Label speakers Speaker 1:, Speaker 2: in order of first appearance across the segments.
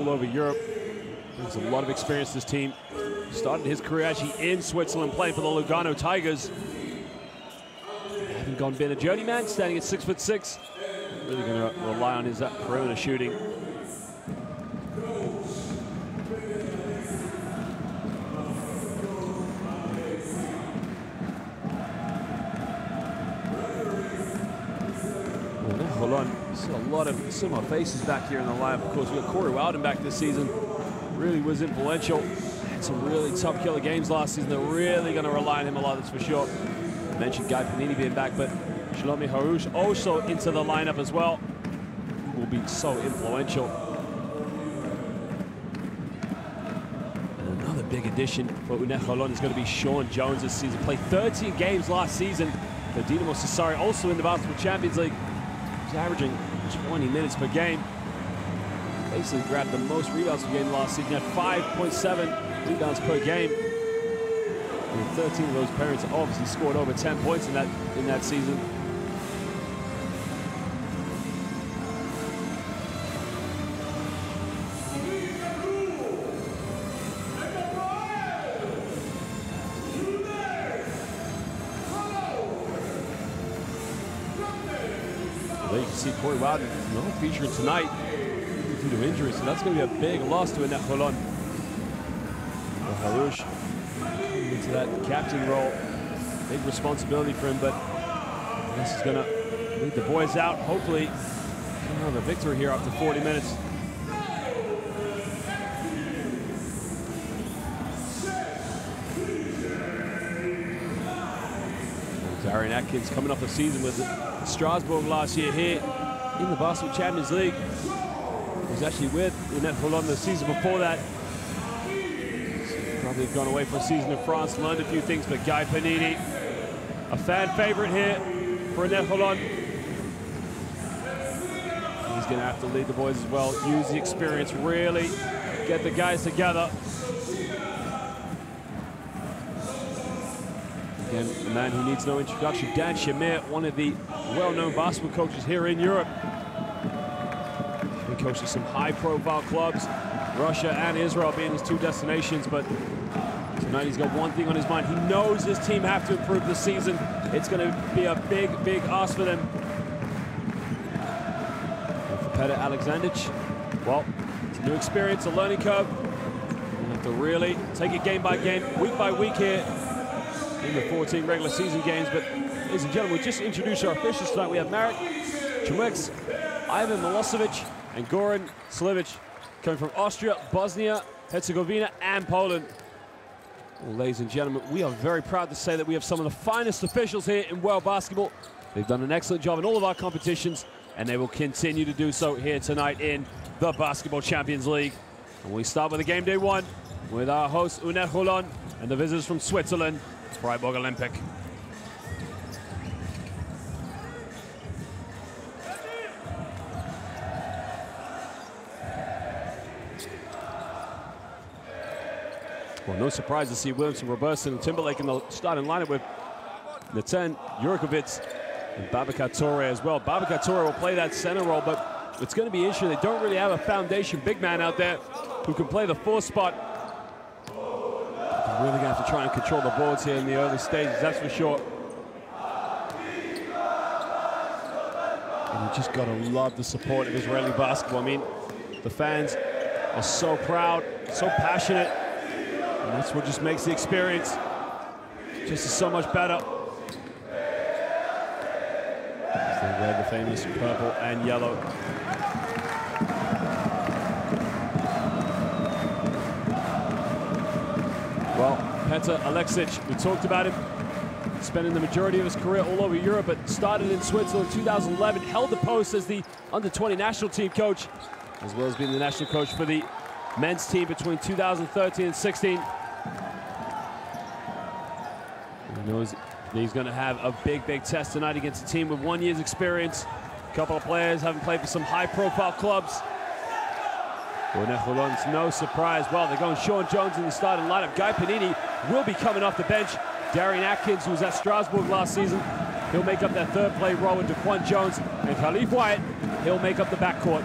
Speaker 1: all over Europe. There's a lot of experience to this team. Started his career actually in Switzerland, playing for the Lugano Tigers. Having been a journeyman, standing at 6'6". Really going to rely on his perimeter shooting. UNET Holon, see a lot of similar faces back here in the lineup. Of course, we got Corey Wilding back this season. Really was influential. Had some really top killer games last season. They're really going to rely on him a lot, that's for sure. I mentioned Guy Panini being back, but Shlomi Harouche also into the lineup as well. He will be so influential. And another big addition for UNET Holon is going to be Sean Jones this season. Played 13 games last season for Dinamo Sassari, also in the Basketball Champions League. He's averaging 20 minutes per game. Basically grabbed the most rebounds per game last season. He had 5.7 rebounds per game. And 13 of those parents obviously scored over 10 points in that season. Well, you can see Corey Wilding not featuring tonight due to injury, so that's going to be a big loss to UNET Holon. Harouche into that captain role, big responsibility for him, but I guess he's going to lead the boys out. Hopefully, he'll have a victory here after 40 minutes. Darian Atkins coming off the season with Strasbourg last year here in the Basketball Champions League. He was actually with UNET Holon the season before that. Probably gone away for a season in France, learned a few things, but Guy Panini, a fan favorite here for UNET Holon. He's going to have to lead the boys as well, use the experience, really get the guys together. Again, a man who needs no introduction, Dan Shamir, one of the well-known basketball coaches here in Europe. He coaches some high-profile clubs, Russia and Israel being his two destinations, but tonight he's got one thing on his mind. He knows his team have to improve this season. It's going to be a big, big ask for them. And for Petar Alexandric, well, it's a new experience, a learning curve. You have to really take it game by game, week by week here in the 14 regular season games. But ladies and gentlemen, we'll just introduce our officials tonight. We have Marek Chumeks, Ivan Milosevic, and Goran Slivic, coming from Austria, Bosnia, Herzegovina, and Poland. Well, ladies and gentlemen, we are very proud to say that we have some of the finest officials here in world basketball. They've done an excellent job in all of our competitions, and they will continue to do so here tonight in the Basketball Champions League. And we start with the game day one with our host, UNET Holon, and the visitors from Switzerland, Fribourg Olympic. Well, no surprise to see Williamson, Robertson, and Timberlake in the starting lineup with Natan Jurkovic and Babacar Toure as well. Babacar Toure will play that center role, but it's going to be an issue. They don't really have a foundation big man out there who can play the 4 spot. They're really going to have to try and control the boards here in the early stages, that's for sure. And you just got to love the support of Israeli basketball. I mean, the fans are so proud, so passionate. And that's what just makes the experience just so much better. As they wear the famous purple and yellow. Well, Petar Alexic, we talked about him, spending the majority of his career all over Europe, but started in Switzerland in 2011, held the post as the under-20 national team coach, as well as being the national coach for the men's team between 2013 and 16. He knows he's going to have a big, big test tonight against a team with 1 year's experience. A couple of players haven't played for some high-profile clubs. UNET Holon, it's no surprise. Well, they're going Sean Jones in the starting lineup. Guy Panini will be coming off the bench. Darian Atkins, who was at Strasbourg last season, he'll make up that third play role with Daquan Jones. And Khalif Wyatt, he'll make up the backcourt.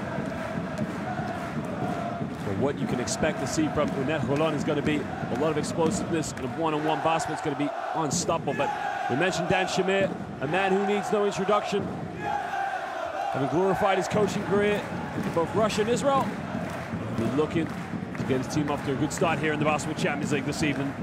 Speaker 1: For what you can expect to see from UNET Holon is going to be a lot of explosiveness and a one-on-one basketball. It's going to be unstoppable. But we mentioned Dan Shamir, a man who needs no introduction, having glorified his coaching career in both Russia and Israel. He's looking to get his team off to a good start here in the Basketball Champions League this evening.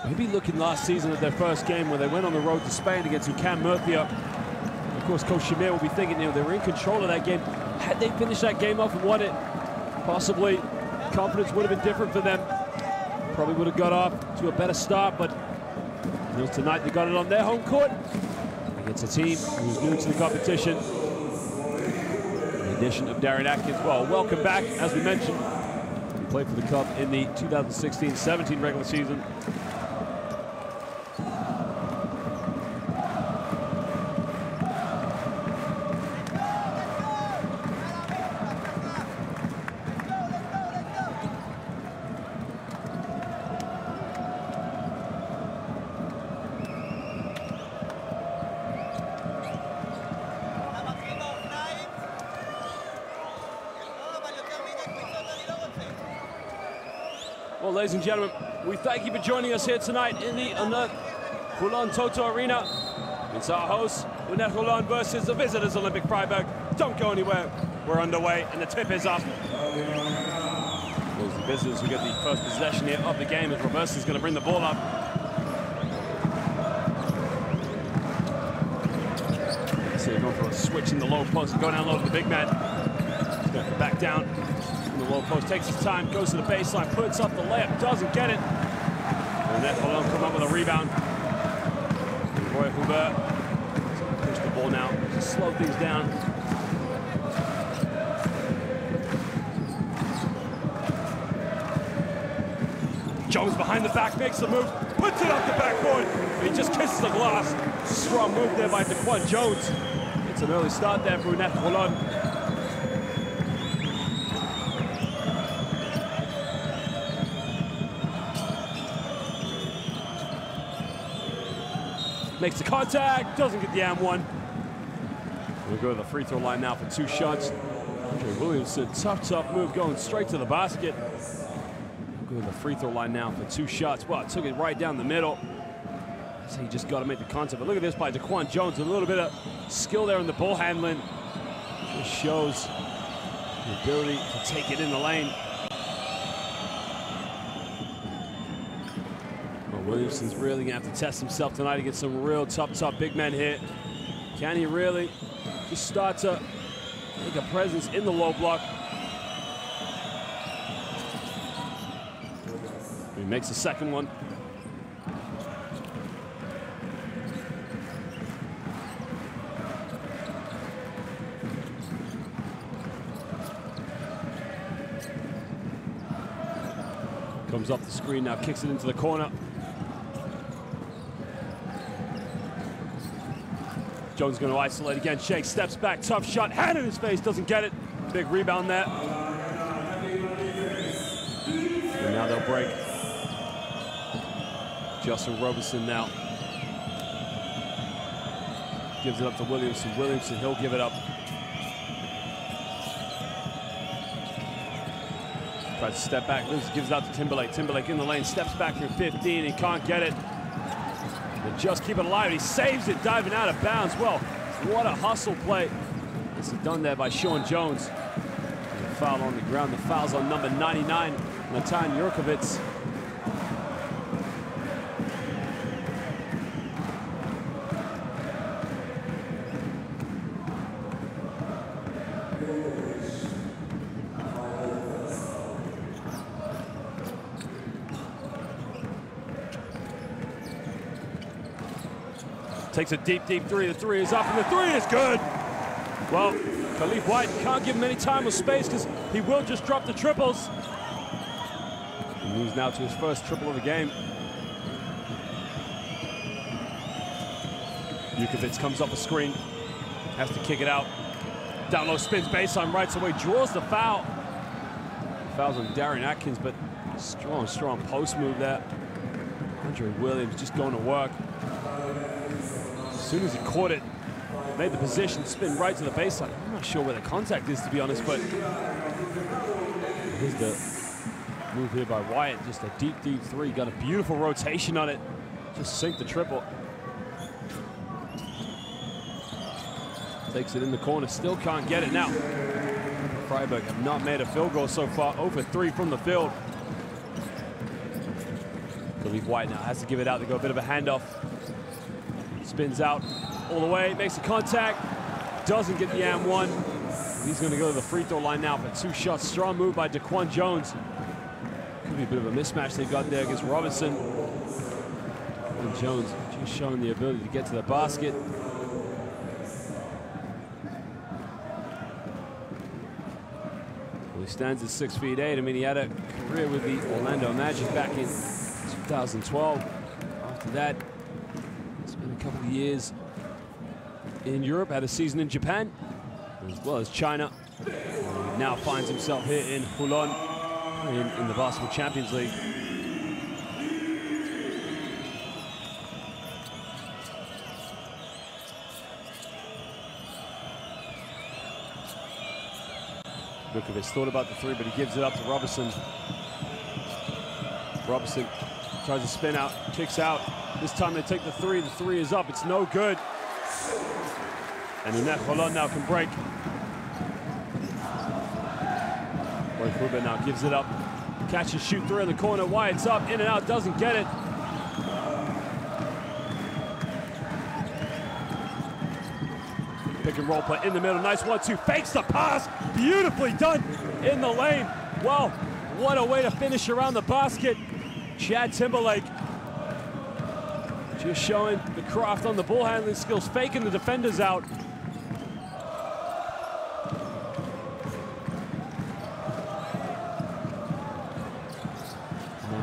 Speaker 1: Maybe looking last season at their first game where they went on the road to Spain against UCAM Murcia. Of course, Coach Shamir will be thinking, you know, they were in control of that game. Had they finished that game off and won it, possibly confidence would have been different for them. Probably would have got off to a better start, but you know, tonight they got it on their home court against a team who's new to the competition. The addition of Darian Atkins. Well, welcome back, as we mentioned. He played for the club in the 2016-17 regular season. Well, ladies and gentlemen, we thank you for joining us here tonight in the UNET Holon Toto Arena. It's our host, UNET Holon versus the visitors, Olympic Fribourg. Don't go anywhere. We're underway, and the tip is up. Well, the visitors who get the first possession here of the game as Robertson's going to bring the ball up. So they're going for a switch in the low post and go down low to the big man. He's going to back down. The low post takes his time, goes to the baseline, puts up the layup, doesn't get it. And UNET Holon come up with a rebound. Roy Hubert push the ball now, just slow things down. Jones behind the back, makes the move, puts it up the backboard. He just kisses the glass. Strong move there by Daquan Jones. It's an early start there for UNET Holon. Makes the contact, doesn't get the and one. We'll go to the free throw line now for 2 shots. Okay, Williamson, tough move going straight to the basket. We'll go to the free throw line now for 2 shots. Well, took it right down the middle. So he just got to make the contact. But look at this by Daquan Jones, a little bit of skill there in the ball handling. Just shows the ability to take it in the lane. Williamson's really gonna have to test himself tonight against some real tough big men here. Can he really just start to make a presence in the low block? He makes the second one. Comes off the screen now, kicks it into the corner. Jones going to isolate again. Shake steps back, tough shot, hand in his face, doesn't get it. Big rebound there. And now they'll break. Justin Robertson now gives it up to Williamson. Williamson, he'll give it up. Tries to step back, gives it out to Timberlake. Timberlake in the lane, steps back from 15, he can't get it. They just keep it alive. He saves it, diving out of bounds. Well, what a hustle play. This is done there by Sean Jones. And a foul on the ground. The foul's on number 99, Natan Jurkovic. Takes a deep, deep three. The three is up, and the three is good. Well, Khalif White can't give him any time or space because he will just drop the triples. He moves now to his first triple of the game. Jukovic comes up the screen, has to kick it out. Down low, spins baseline, rights away, draws the foul. Foul's on Darian Atkins, but strong post move there. Andre Williams just going to work. As soon as he caught it, made the position, spin right to the baseline. I'm not sure where the contact is, to be honest, but here's the move here by Wyatt. Just a deep, deep three. Got a beautiful rotation on it. Just sink the triple. Takes it in the corner, still can't get it now. Fribourg have not made a field goal so far, 0 for 3 from the field. Khalif White now has to give it out to go a bit of a handoff. Spins out all the way, makes a contact, doesn't get the and one. He's going to go to the free throw line now for 2 shots. Strong move by Daquan Jones. Could be a bit of a mismatch they've got there against Robinson. And Jones just showing the ability to get to the basket. Well, he stands at 6'8". I mean, he had a career with the Orlando Magic back in 2012. After that, it's been a couple of years in Europe, had a season in Japan, as well as China. He now finds himself here in Holon in the Basketball Champions League. Jukovic thought about the three, but he gives it up to Robertson. Robertson tries to spin out, kicks out. This time they take the three is up, it's no good. And UNET Holon now can break. Fribourg now gives it up. Catch and shoot three in the corner. Wyatt's up, in and out, doesn't get it. Pick and roll play in the middle. Nice 1-2. Fakes the pass. Beautifully done in the lane. Well, what a way to finish around the basket. Chad Timberlake just showing the craft on the ball handling skills, faking the defenders out.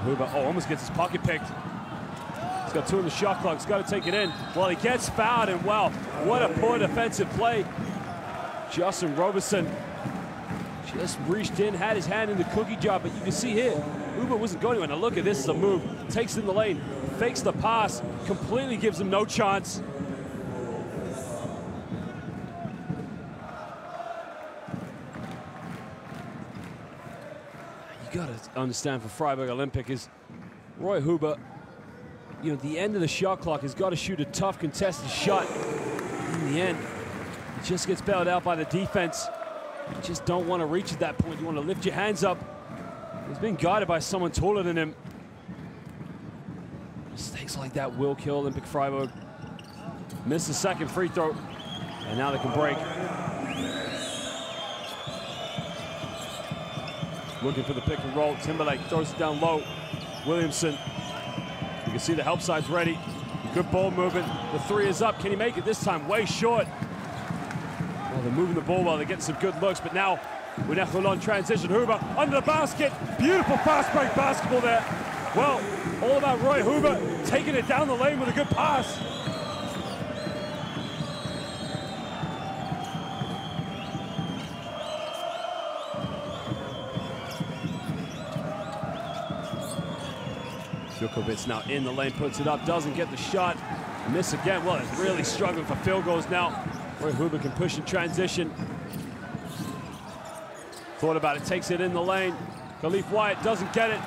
Speaker 1: Huber, almost gets his pocket picked. He's got 2 in the shot clock, he's got to take it in. Well, he gets fouled, and wow, what a poor defensive play. Justin Robertson just reached in, had his hand in the cookie jar, but you can see here, Huber wasn't going anywhere. Now look at this, is a move. Takes it in the lane, fakes the pass, completely gives him no chance. You got to understand for Fribourg Olympic is Roy Huber, you know, the end of the shot clock has got to shoot a tough contested shot. In the end, he just gets bailed out by the defense. You just don't want to reach at that point. You want to lift your hands up. He's being guided by someone taller than him. Mistakes like that will kill Olympic Fribourg. Missed the second free throw, and now they can break. Looking for the pick and roll. Timberlake throws it down low. Williamson, you can see the help side's ready. Good ball movement. The three is up. Can he make it this time? Way short. Well, they're moving the ball well. They're getting some good looks, but now UNET Holon transition. Huber under the basket. Beautiful fast break basketball there. Well, all about Roy Huber taking it down the lane with a good pass. Jukovic now in the lane, puts it up, doesn't get the shot. Miss again. Well, it's really struggling for field goals now. Roy Huber can push in transition. Thought about it, takes it in the lane. Khalif White doesn't get it.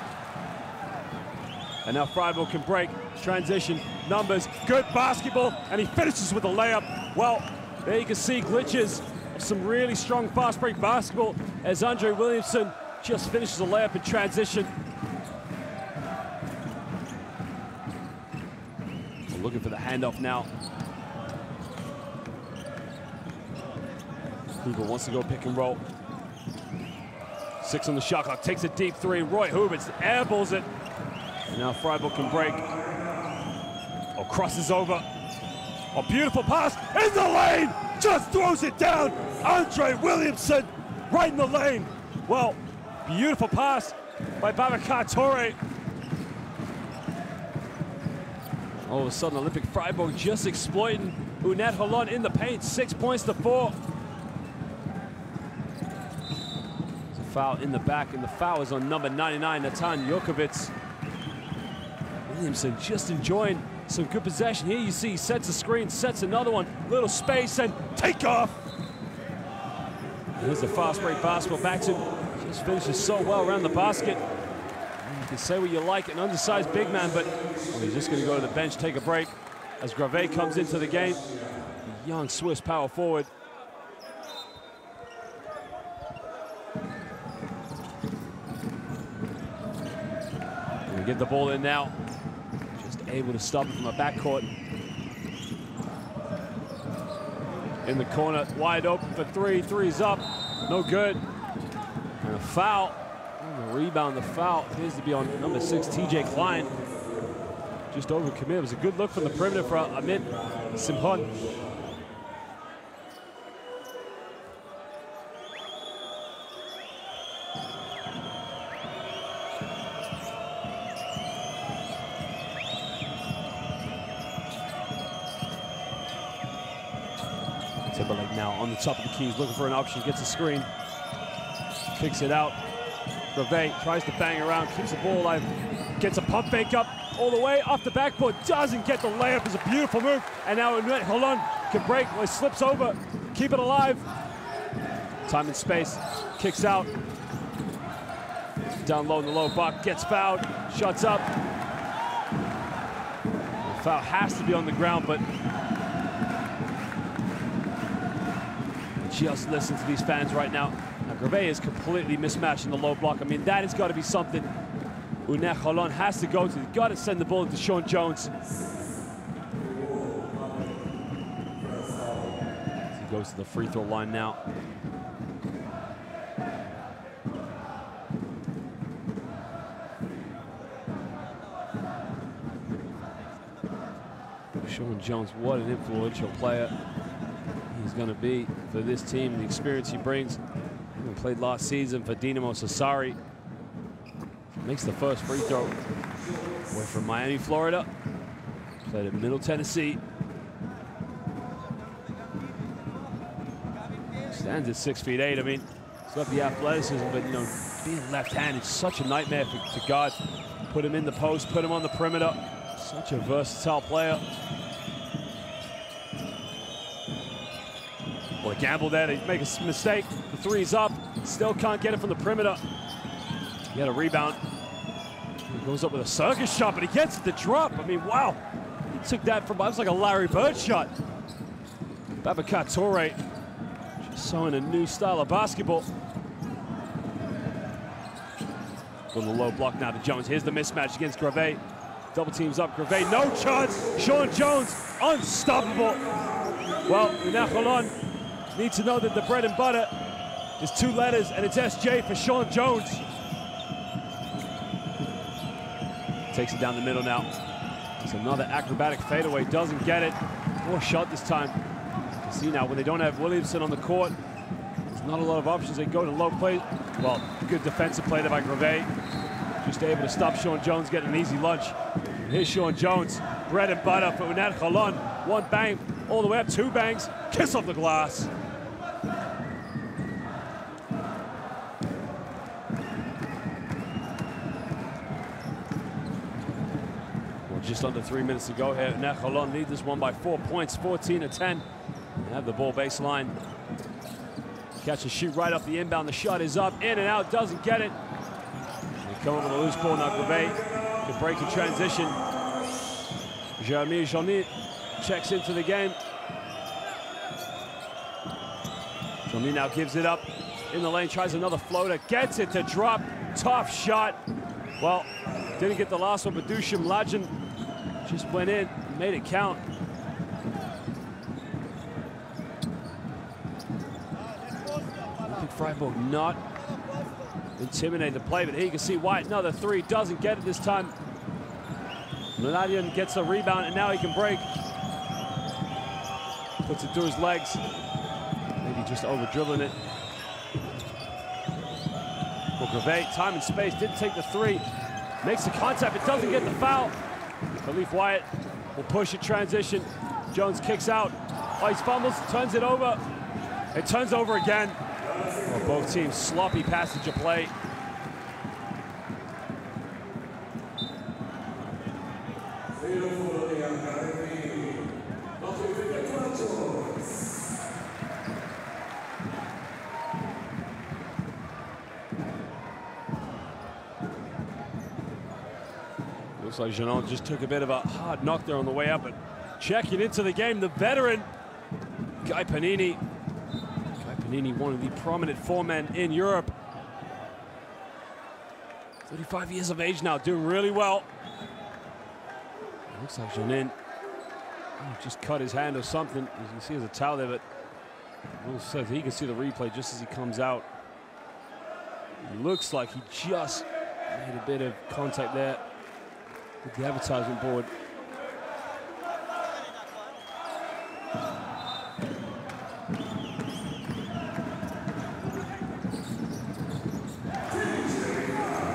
Speaker 1: And now Fribourg can break. Transition, numbers, good basketball, and he finishes with a layup. Well, there you can see glitches of some really strong fast break basketball as Andre Williamson just finishes a layup in transition. We're looking for the handoff now. Huber wants to go pick and roll. 6 on the shot clock, takes a deep three. Roy Huber airballs it. And now Fribourg can break. Oh, crosses over. A beautiful pass in the lane, just throws it down. Andre Williamson right in the lane. Well, beautiful pass by Babacar Touré. All of a sudden, Olympic Fribourg just exploiting UNET Holon in the paint, 6 points to 4. There's a foul in the back, and the foul is on number 99, Natan Jokovic. Williamson just enjoying some good possession. Here you see he sets a screen, sets another one, little space, and take off. Here's the fast break basketball back to him. Just finishes so well around the basket. You can say what you like, an undersized big man, but he's just going to go to the bench, take a break as Gravé comes into the game. Young Swiss power forward. We get the ball in now. Just able to stop it from the backcourt. In the corner, wide open for three. Three's up, no good. And a foul. On the rebound, the foul appears to be on number 6, TJ Klein. Just overcommitted. It was a good look from the perimeter for Amit Simhon. Timberlake now on the top of the keys, looking for an option, gets a screen, kicks it out. Gravé tries to bang around, keeps the ball alive, gets a pump fake up all the way off the backboard, doesn't get the layup. It's a beautiful move, and now UNET Holon can break. Well, he slips over, keep it alive. Time and space, kicks out. Down low in the low block, gets fouled, shuts up. The foul has to be on the ground, but just listen to these fans right now. Now Gravé is completely mismatched in the low block. I mean, that has got to be something UNET Holon has to go to. They've got to send the ball to Sean Jones. He goes to the free throw line now. Sean Jones, what an influential player he's going to be for this team, the experience he brings. He played last season for Dinamo Sassari. Makes the first free throw. Away from Miami, Florida. Played at Middle Tennessee. Stands at 6'8". I mean, he's got the athleticism, but you know, being left-handed is such a nightmare to guard. Put him in the post, put him on the perimeter. Such a versatile player. Well, a gamble there, they make a mistake. The three's up, still can't get it from the perimeter. He had a rebound. He goes up with a circus shot, but he gets the drop. I mean, wow. He took that from, it was like a Larry Bird shot. Babacar Touré just showing a new style of basketball. From the low block now to Jones. Here's the mismatch against Gravé. Double teams up, Gravé, no chance. Sean Jones, unstoppable. Well, UNET Holon need to know that the bread and butter is 2 letters, and it's SJ for Sean Jones. Takes it down the middle now. It's another acrobatic fadeaway, doesn't get it. Poor shot this time. You can see now when they don't have Williamson on the court, there's not a lot of options. They go to low play. Well, good defensive play there by Gravé. Just able to stop Sean Jones getting an easy lunch. And here's Sean Jones, bread and butter for UNET Holon. 1 bang, all the way up, 2 bangs, kiss off the glass. Just under 3 minutes to go here. UNET Holon lead this one by 4 points, 14-10. They have the ball baseline. Catch and shoot right off the inbound. The shot is up, in and out, doesn't get it. They come up with a loose ball now. Gravé can break in transition. Jeremy Johnny checks into the game. Johnny now gives it up in the lane, tries another floater, gets it to drop. Tough shot. Well, didn't get the last one, but Dushim Lajan just went in, made it count. I think Fribourg not intimidated the play, but here you can see White, another 3, doesn't get it this time. Mladian gets a rebound, and now he can break. puts it through his legs. Maybe just over-dribbling it. Grave, time and space, didn't take the three. Makes the contact, but doesn't get the foul. Khalif Wyatt will push it, transition. Jones kicks out. Oh, he fumbles, turns it over. It turns over again. Well, both teams, sloppy passage of play. Looks like Jeannon just took a bit of a hard knock there on the way up, but checking into the game, the veteran, Guy Panini. Guy Panini, one of the prominent foremen in Europe. 35 years of age now, doing really well. It looks like Jeannin just cut his hand or something. As you can see, there's a towel there, but says he can see the replay just as he comes out. It looks like he just made a bit of contact there with the advertisement board.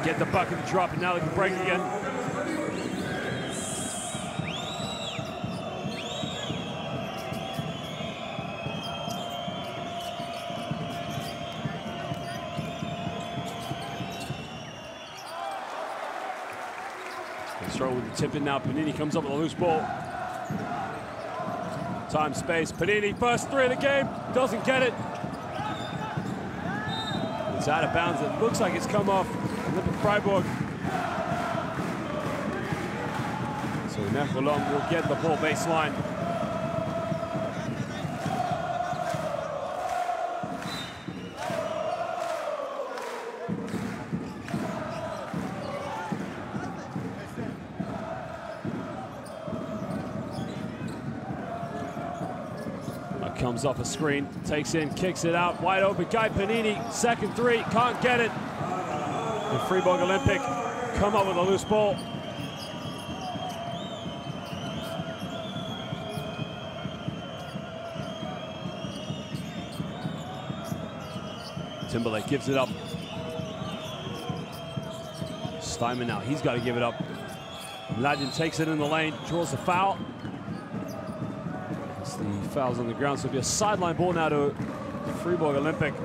Speaker 1: Get the bucket to drop, and now they can break again. Throw with the tip in now. Panini comes up with a loose ball. Time, space. Panini, first three of the game, doesn't get it. It's out of bounds. It looks like it's come off UNET Fribourg. So UNET Holon will get the ball baseline. Comes off a screen, takes in, kicks it out, wide open. Guy Panini, second three, can't get it. And Fribourg Olympic come up with a loose ball. Timberlake gives it up. Steinman now, he's got to give it up. Mladin takes it in the lane, draws the foul. The foul's on the ground, so it'll be a sideline ball now to Fribourg Olympic.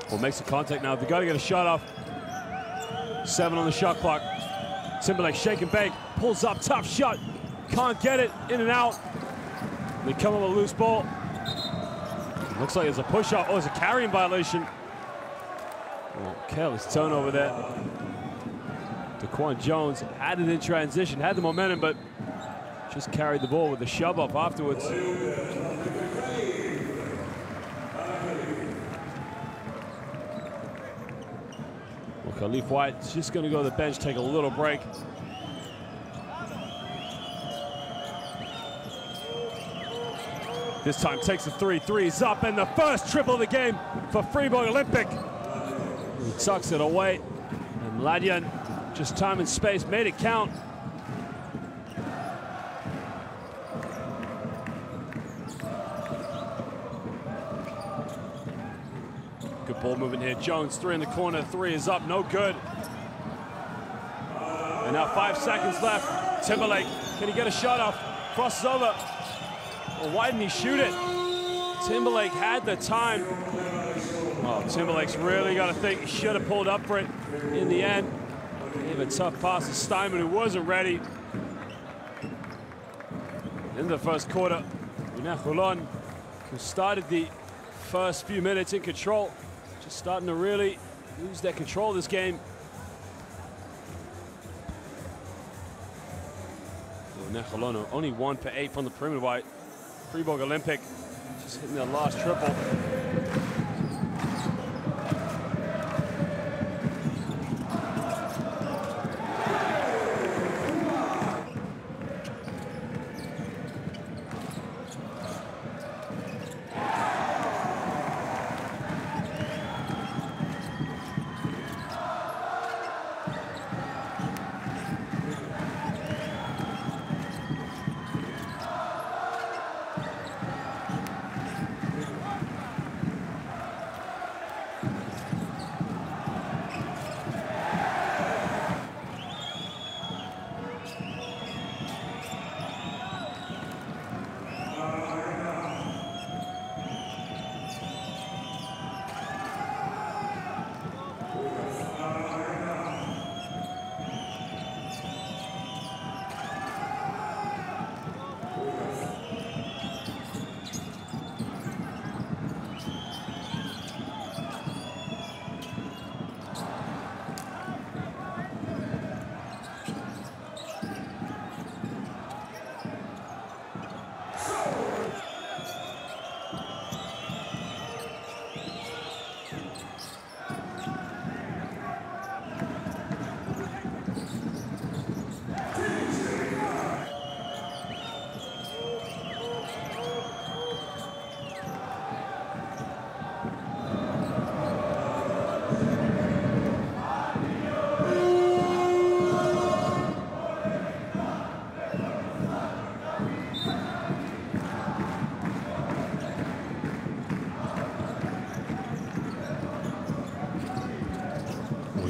Speaker 1: Well, makes the contact now. They've got to get a shot off. 7 on the shot clock. Timberlake shake and bake, pulls up, tough shot. Can't get it, in and out. They come up with a loose ball. Looks like there's a push-up. Oh, it's a carrying violation. Oh, careless turnover there. Daquan Jones had it in transition, had the momentum, but just carried the ball with the shove up afterwards. Khalif Wyatt's just going to go to the bench, take a little break. This time takes the three's up, and the first triple of the game for Fribourg Olympic. He tucks it away, and Mladin, just time and space, made it count. Good ball movement here. Jones, 3 in the corner, 3 is up, no good. And now 5 seconds left. Timberlake, can he get a shot off? Crosses over. Well, why didn't he shoot it? Timberlake had the time. Oh, Timberlake's really got to think he should have pulled up for it in the end. Gave a tough pass to Steinman, who wasn't ready. In the first quarter, UNET Holon, who started the first few minutes in control, just starting to really lose their control of this game. UNET Holon only 1 for 8 from the perimeter. Fribourg Olympic just hitting their last triple.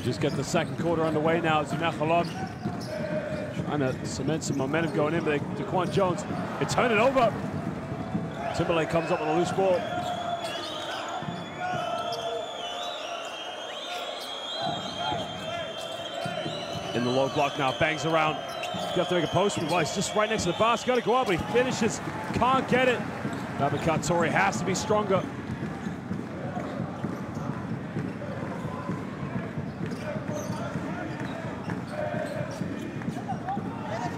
Speaker 1: just get the second quarter underway now. UNET Holon trying to cement some momentum going in, but Daquan Jones, they turn it over. Timberlake comes up with a loose ball. In the low block now, bangs around. You have to make a post move. Well, he's just right next to the basket. Got to go up, but he finishes. Can't get it. Babakatori has to be stronger.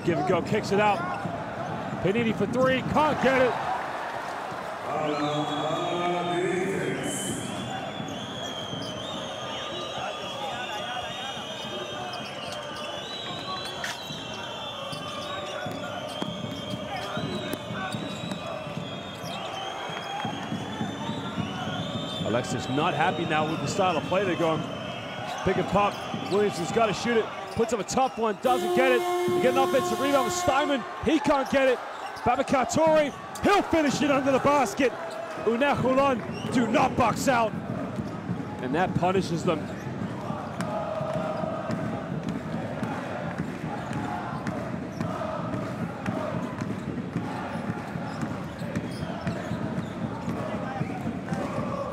Speaker 1: Give and go, kicks it out. Panini for three, can't get it. Alexis not happy now with the style of play they're going. Pick and pop. Williamson's got to shoot it. Puts up a tough one, doesn't get it. You get an offensive rebound with Steinman. He can't get it. Babakatori, he'll finish it under the basket. UNET Holon do not box out. And that punishes them.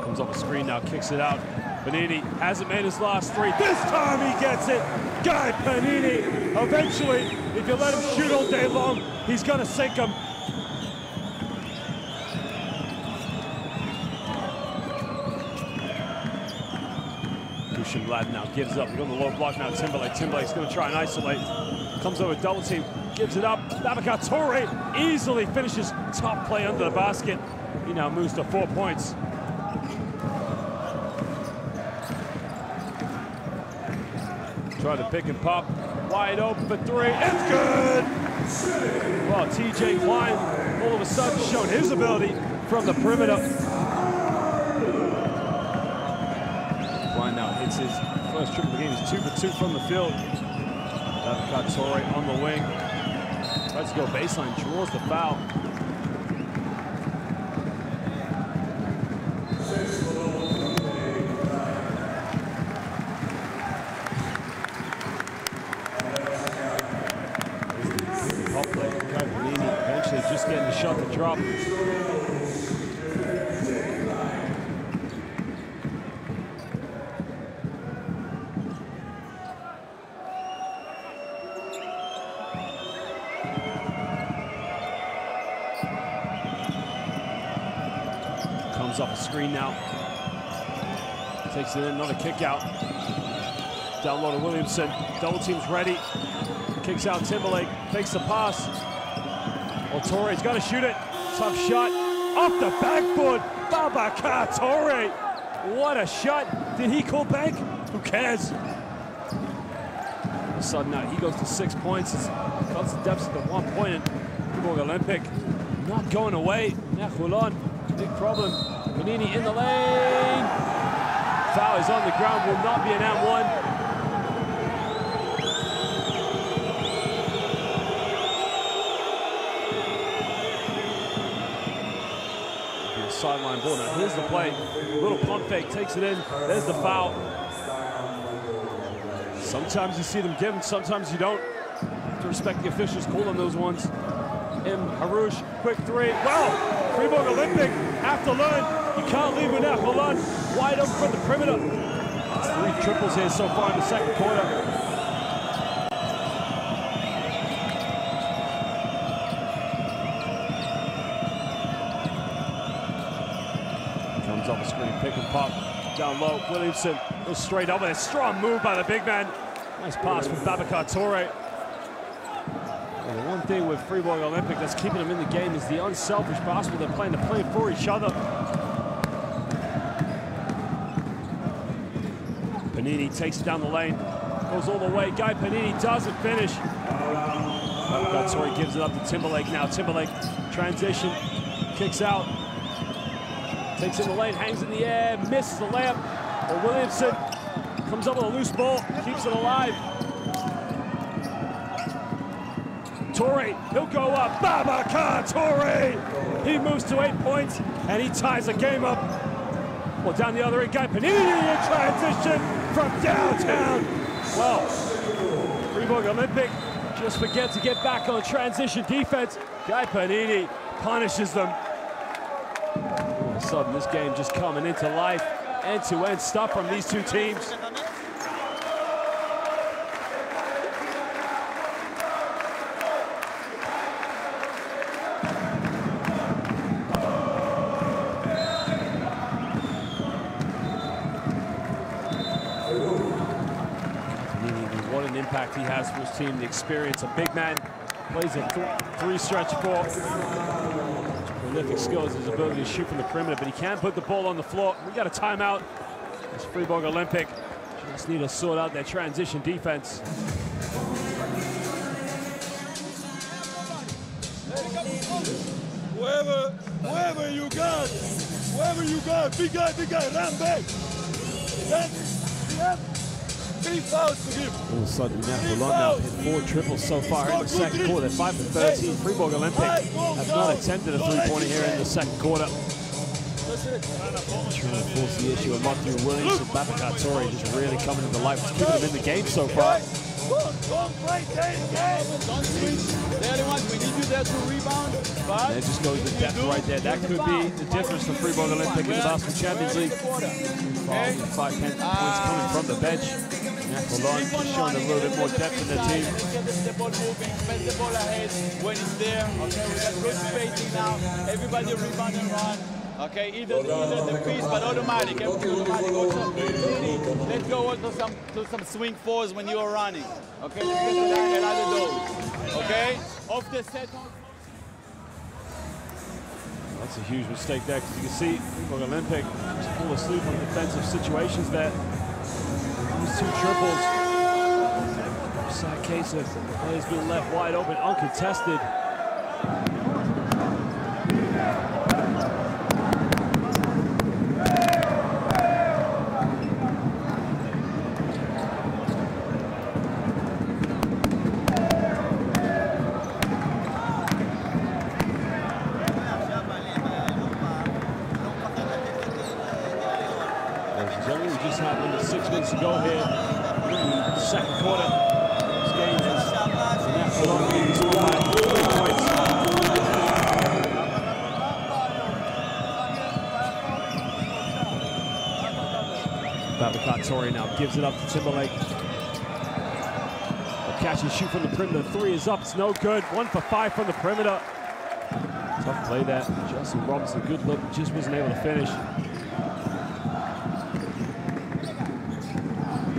Speaker 1: Comes off the screen now, kicks it out. Panini hasn't made his last three. This time he gets it. Guy Panini. Eventually, if you let him shoot all day long, he's going to sink him. Kushin Ladd now gives up. We go on the low block now. Timberlake's going to try and isolate. Comes over double team, gives it up. Babakatori easily finishes top play under the basket. He now moves to 4 points. Try to pick and pop, wide open for three, it's good! Well, TJ Klein all of a sudden showed his ability from the perimeter. Klein now hits his first triple of the game, he's 2 for 2 from the field. Babakatori on the wing, tries to go baseline, draws the foul. Just getting the shot to drop. Comes off a screen now. Takes it in, another kick out. Down low to Williamson. Double team's ready. Kicks out Timberlake. Takes the pass. Tore's got to shoot it. Tough shot. Off the backboard. Babakatori. What a shot. Did he call bank? Who cares? All of a sudden now he goes to 6 points. It cuts the deficit to 1 point. And Fribourg Olympic not going away. UNET Holon, big problem. Panini in the lane. Foul is on the ground. Will not be an and 1. Sideline ball. Now here's the play. Little pump fake, takes it in. There's the foul. Sometimes you see them given, sometimes you don't. Have to respect the officials calling those ones. Harouche, quick three. Well, Fribourg Olympic have to learn. You can't leave UNET Holon wide open from the perimeter. It's 3 triples here so far in the second quarter. Off the screen, pick and pop, down low, Williamson goes straight over there, strong move by the big man. Nice pass from Babakatori. Well, the one thing with Fribourg Olympic that's keeping them in the game is the unselfish basketball they're playing. They're playing for each other. Panini takes it down the lane, goes all the way. Guy Panini doesn't finish. Babakatori gives it up to Timberlake now. Timberlake, transition, kicks out. Takes in the lane, hangs in the air, misses the layup. But Williamson comes up with a loose ball, keeps it alive. Torre, he'll go up. Babakatori! He moves to 8 points, and he ties the game up. Well, down the other end, Guy Panini in transition from downtown. Well, Fribourg Olympic just forget to get back on transition defense. Guy Panini punishes them. All of a sudden, this game just coming into life. End-to-end stuff from these two teams. What an impact he has for his team, the experience. A big man, plays a three-stretch ball. Prolific skills, his ability to shoot from the perimeter, but he can't put the ball on the floor. We got a timeout. It's Fribourg Olympic. Just need to sort out their transition defense.
Speaker 2: Whoever you got, big guy, run back. We have 3 fouls to give.
Speaker 1: All of a sudden, UNET Holon now hit 4 triples so far in the second quarter. 5 for 13. Fribourg Olympic have not attempted a three-pointer here in the second quarter. Trying to force the issue of Matthew Williams and Babakatori just really coming into life. It's keeping them in the game so far.
Speaker 2: Don't play don't switch. We need you there to rebound. But
Speaker 1: there just goes the depth right there. That could be the difference for Fribourg Olympic in the Basketball Champions League. 5 points coming from the bench. UNET Holon showing a little bit more depth in their team.
Speaker 2: Get the ball moving, pass the ball ahead when it's there. Okay, we got good spacing now. Everybody rebound and run. Okay, either the piece, but automatic. Everything automatic. Also, let's go also to some swing fours when you are running. Okay, let's get to another dose. Okay, off the set.
Speaker 1: That's a huge mistake there, because you can see Fribourg Olympic just fall asleep on defensive situations there. These 2 triples. Sad case of players being left wide open, uncontested. We just have under 6 minutes to go here in the second quarter. This game is UNET Holon being scored by 3 points. Babakatori now gives it up to Timberlake. A catch and shoot from the perimeter. 3 is up, it's no good. 1 for 5 from the perimeter. Tough play there. Justin Robinson, good look, just wasn't able to finish.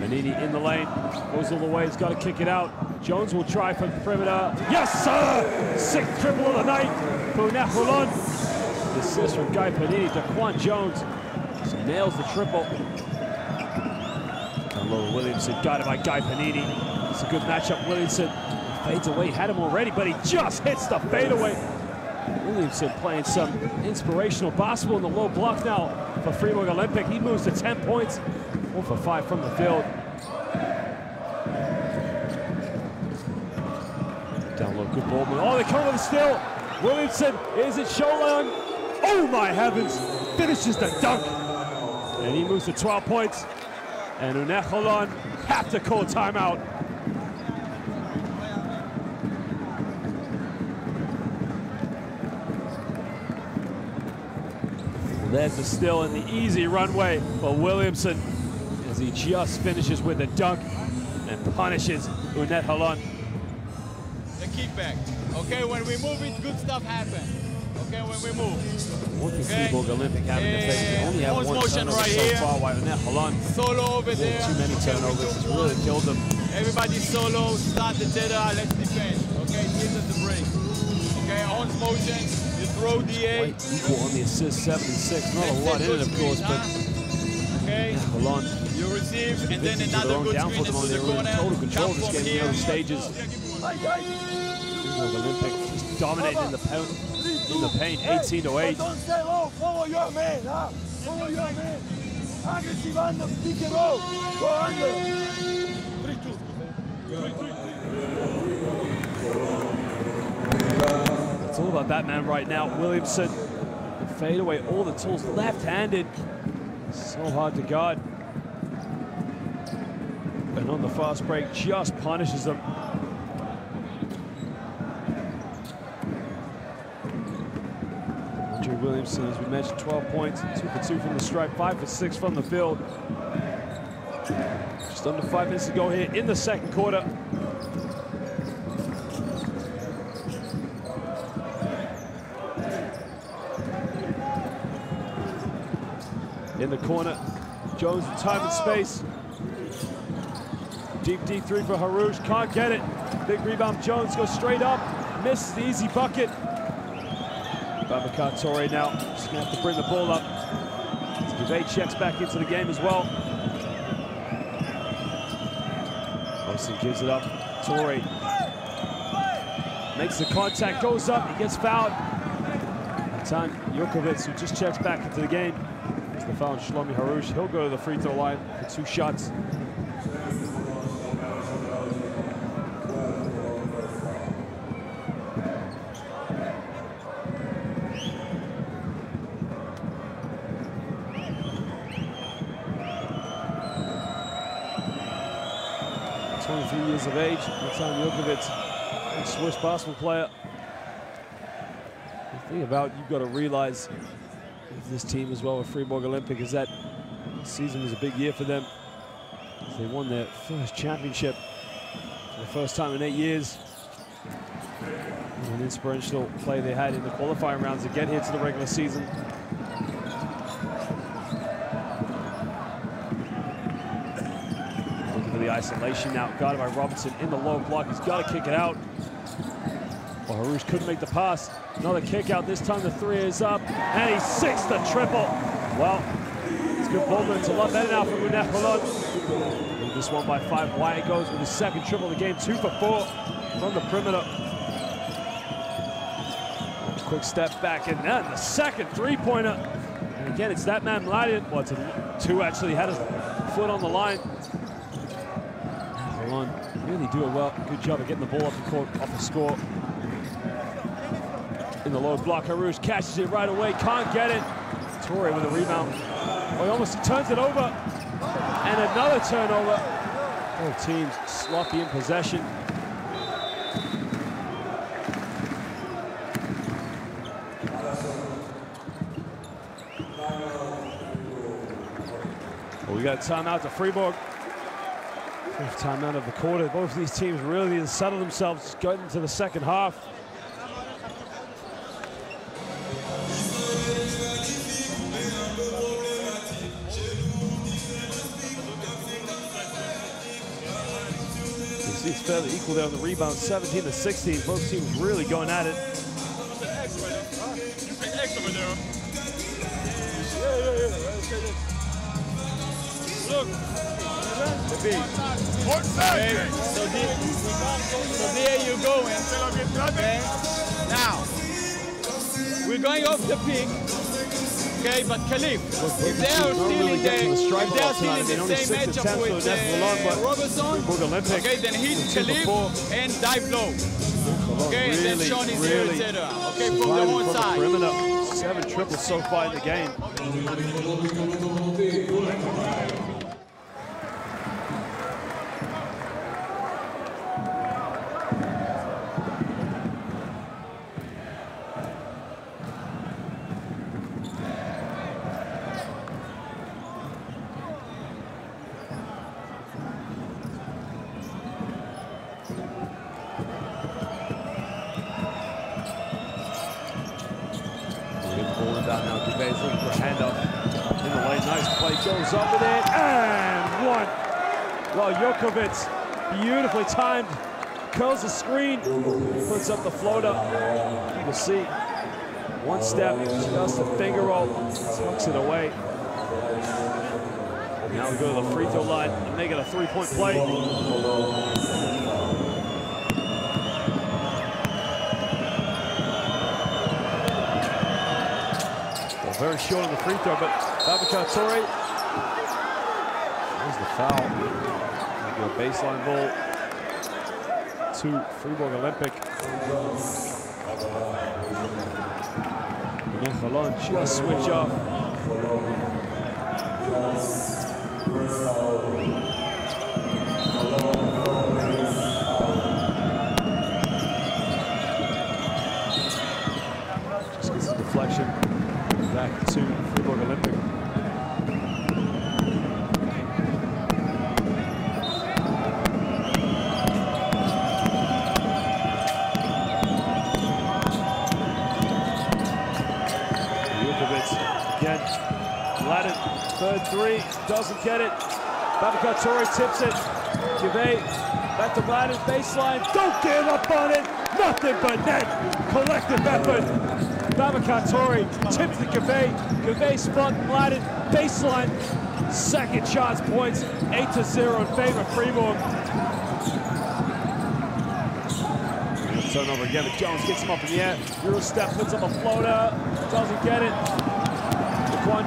Speaker 1: Panini in the lane, goes all the way, he's got to kick it out. Jones will try from the perimeter. Yes, sir! 6th triple of the night for UNET Holon. The assist from Guy Panini. Daquan Jones just nails the triple. Down low, Williamson got it by Guy Panini. It's a good matchup. Williamson fades away, had him already, but he just hits the fadeaway. Williamson playing some inspirational basketball in the low block now for Fribourg Olympic. He moves to 10 points. 1 for 5 from the field. Down low, good ball. Oh, they come with a steal. Williamson, is it Holon? Oh my heavens! Finishes the dunk. And he moves to 12 points. And UNET Holon have to call timeout. Well, there's the steal in the easy runway for Williamson, as he just finishes with a dunk and punishes UNET Holon.
Speaker 2: The keep back. Okay, when we move it, good stuff happens. Okay, when we move.
Speaker 1: What can Fribourg Olympic have in defense? They only have 1 turnover
Speaker 2: right
Speaker 1: so
Speaker 2: here.
Speaker 1: far, while UNET Holon
Speaker 2: Solo over there.
Speaker 1: Too many turnovers, it's really killed them.
Speaker 2: Everybody solo, start the tether, let's defend. Okay, give us the break. Okay, on motion, you throw DA.
Speaker 1: Quite equal on the assist, 7 and 6. Not a lot in it, of course, but
Speaker 2: okay.
Speaker 1: Holon,
Speaker 2: you receive, and then another good screen into the corner.
Speaker 1: Total control of this game in the early stages. Olympic just dominating in the paint, 18-8.
Speaker 2: Don't stay low, follow your man, huh? Follow your man. Aggressive under, pick and roll. Go under. 3-2.
Speaker 1: It's all about that man right now. Williamson, fade away, all the tools, left-handed. So hard to guard. And on the fast break, just punishes them. Andre Williamson, as we mentioned, 12 points, 2 for 2 from the stripe, 5 for 6 from the field. Just under 5 minutes to go here in the second quarter. In the corner, Jones with time and space. Deep three for Harouche, can't get it. Big rebound, Jones goes straight up, misses the easy bucket. Babacar Touré now just gonna have to bring the ball up. Duvet checks back into the game as well. Wilson gives it up, Touré makes the contact, goes up, he gets fouled. That time, Jokovic, who just checks back into the game, gets the foul on Shlomi Harouche. He'll go to the free throw line for 2 shots. Of age, Matan Jokovic, a Swiss basketball player. The thing about you've got to realize with this team as well with Fribourg Olympic is that this season was a big year for them. They won their first championship for the first time in 8 years. An inspirational play they had in the qualifying rounds to get here to the regular season. The isolation now, guarded by Robinson in the low block. He's got to kick it out. Well, Harouche couldn't make the pass. Another kick out. This time the 3 is up, and he sinks the triple. Well, it's good ball, but it's a lot better now for UNET Holon. This one by 5. Wyatt goes with his second triple of the game, 2 for 4 from the perimeter. Quick step back, and then the second three-pointer. And again, it's that man Mladian. Well, it's a 2 actually, had his foot on the line. Really do a good job of getting the ball off the court, off the score. In the low block, Harouche catches it right away, can't get it. Touré with a rebound. Oh, he turns it over. And another turnover. Both teams sloppy in possession. Well, we got a timeout to Fribourg. 5th timeout of the quarter. Both of these teams really need to settle themselves going into the second half. You see it's fairly equal there on the rebound, 17 to 16. Both teams really going at it.
Speaker 2: Look. The beat. Okay, so there you go. Okay, now we're going off the pick. Okay, but Khalif, if they are still in the same matchup with Robertson, okay, then hit Khalif and dive low. Okay, and then Sean is here, etc. Okay, from the one side.
Speaker 1: 7 triples so far in the game. Goes up with it, and 1. Well, Jokovic, beautifully timed, curls the screen, puts up the floater. You can see, 1 step, just a finger roll, tucks it away. Now we go to the free throw line and make it a 3-point play. Well, very short on the free throw, but Babacar Touré. There's the foul. A baseline ball to Fribourg Olympic. UNET Holon just switch off. Just gets a deflection back to Fribourg Olympic. Again, Latin, third three, doesn't get it. Babakatori tips it. Give back to Latin, baseline. Don't give up on it. Nothing but net. Collective effort. Babakatori tips to Give spot Latin, baseline. Second chance points, 8-0 in favor of Fribourg. Turnover again, but Jones gets him up in the air. Euro step, puts up a floater, doesn't get it.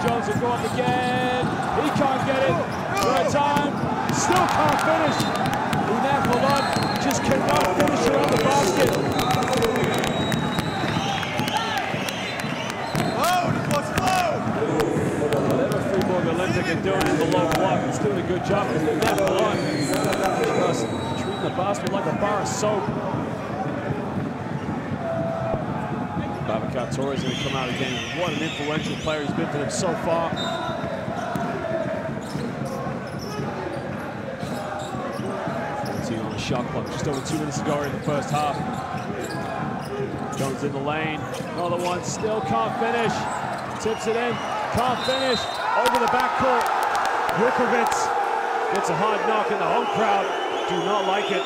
Speaker 1: Jones will go up again. He can't get it. Third time, still can't finish. UNET Holon just cannot finish around the basket. Whatever Fribourg Olympic are doing in the low block, it's doing a good job. UNET Holon just treating the basket like a bar of soap. Babakatori is going to come out again. What an influential player he's been for them so far. 14 on the shot clock. Just over 2 minutes to go in the first half. Jones in the lane. Another one. Still can't finish. Tips it in. Can't finish. Over the backcourt. Jukovic gets a hard knock, and the home crowd do not like it.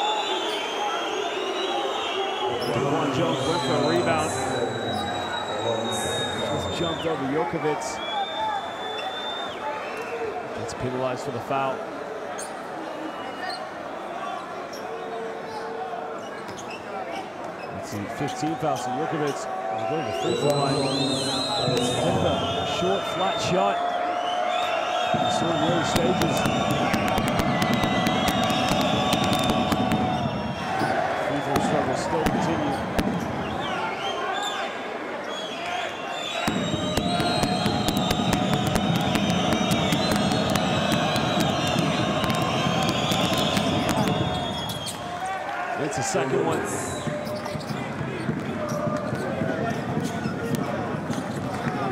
Speaker 1: Jones went for a rebound. Jumped over Jukovic. Gets penalized for the foul. Let's see, 15 fouls to Jukovic. He's going to the free throw line. Short, flat shot. We saw in the early stages. Free throw struggles still continue. It's the second one.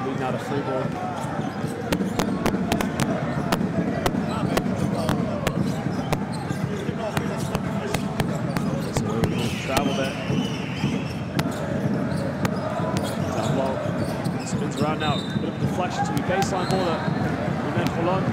Speaker 1: Leading out of Fribourg. So we're going to travel there. Down low. Spins around now. Bit of a deflection to the baseline border. UNET Holon.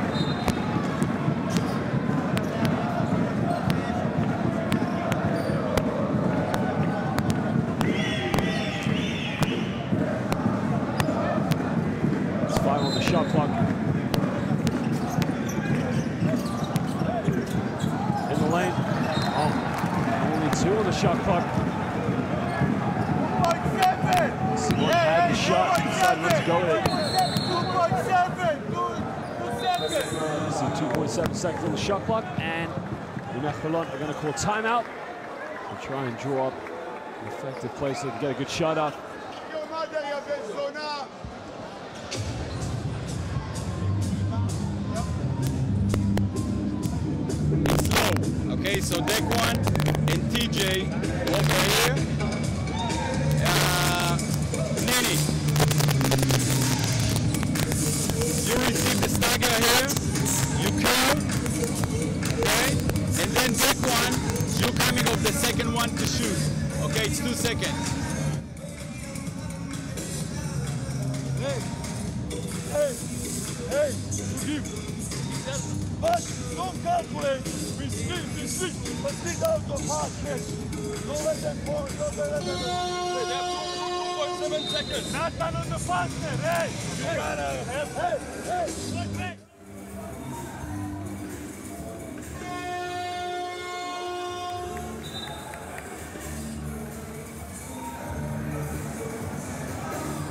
Speaker 1: On the shot clock. In the lane. Oh, only 2 on the shot clock. Simon had the shot, decided not to go with it. 2.7 seconds on the shot clock, and UNET Holon are going to call timeout and try and draw up an effective play so they can get a good shot up.
Speaker 2: Okay, so deck 1 and TJ over here. Nini, you receive the stagger here, you curve, okay? And then deck 1, you're coming off the second one to shoot. Okay, it's 2 seconds. Hey, give. But don't calculate. We sleep, but sleep out of fastness. Don't let them fall, don't let them fall. They have 2.7 seconds. Not done on the fastness, hey! You gotta have, hey, look me!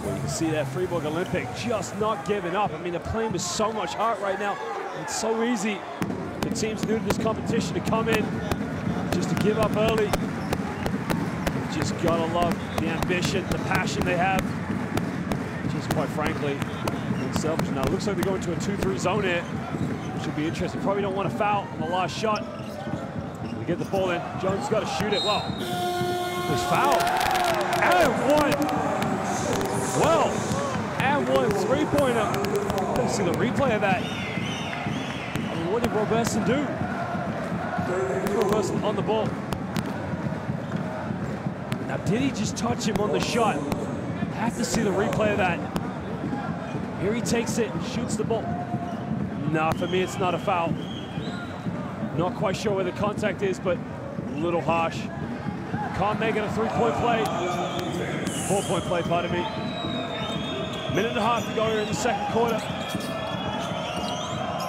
Speaker 1: Well, you can see that Fribourg Olympic just not giving up. I mean, they're playing with so much heart right now. It's so easy for teams new to this competition to come in just to give up early. You just gotta love the ambition, the passion they have. Just quite frankly, being selfish. Now it looks like they're going to a 2-3 zone here, which should be interesting. Probably don't want to foul on the last shot. We get the ball in. Jones got to shoot it. Well, it was fouled. And one. Well, and one three-pointer. Let's see the replay of that. I mean, what did Robertson do? Robertson on the ball. Now, did he just touch him on the shot? I have to see the replay of that. Here he takes it and shoots the ball. No, for me, it's not a foul. Not quite sure where the contact is, but a little harsh. Can't make it a three-point play. 4-point play, pardon me. Minute and a half to go here in the second quarter.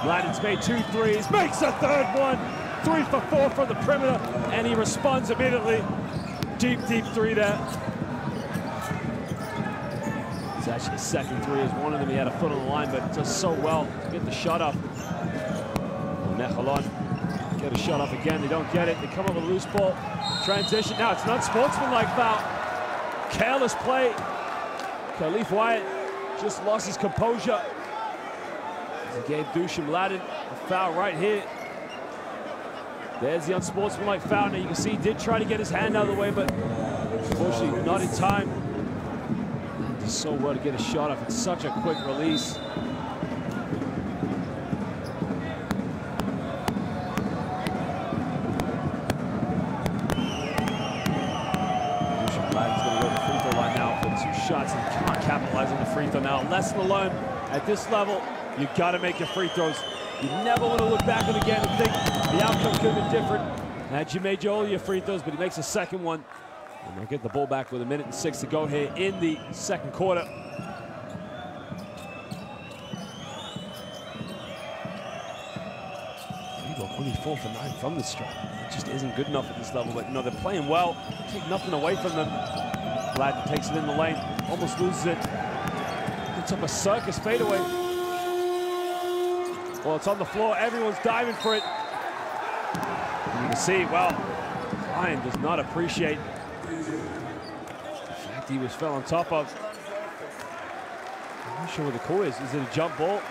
Speaker 1: Ladden's made 2 threes, makes a third one. 3 for 4 from the perimeter, and he responds immediately. Deep, deep three there. It's actually his second three. As one of them, he had a foot on the line, but does so well to get the shot up. UNET Holon get a shot up again. They don't get it. They come up with a loose ball. Transition. Now it's an unsportsmanlike foul. Careless play. Khalif Wyatt just lost his composure. He gave Dushim Ladden a foul right here. There's the unsportsmanlike foul. Now you can see he did try to get his hand out of the way, but unfortunately not in time. Does so well to get a shot off. It's such a quick release. Dushim Ladden's going to go to the free throw line now for 2 shots and can't capitalize on the free throw now. Lesson alone at this level. You got to make your free throws. You never want to look back on it again and think the outcome could have been different. Had you made all your free throws, but he makes a second one. And they'll get the ball back with 1:06 to go here in the second quarter. Only 4 for 9 from the stripe. It just isn't good enough at this level, but no, they're playing well. Take nothing away from them. Gladden takes it in the lane, almost loses it. Gets up a circus fadeaway. Well, it's on the floor. Everyone's diving for it. And you can see, well, Ryan does not appreciate the fact he was fell on top of. I'm not sure what the call is. Is it a jump ball?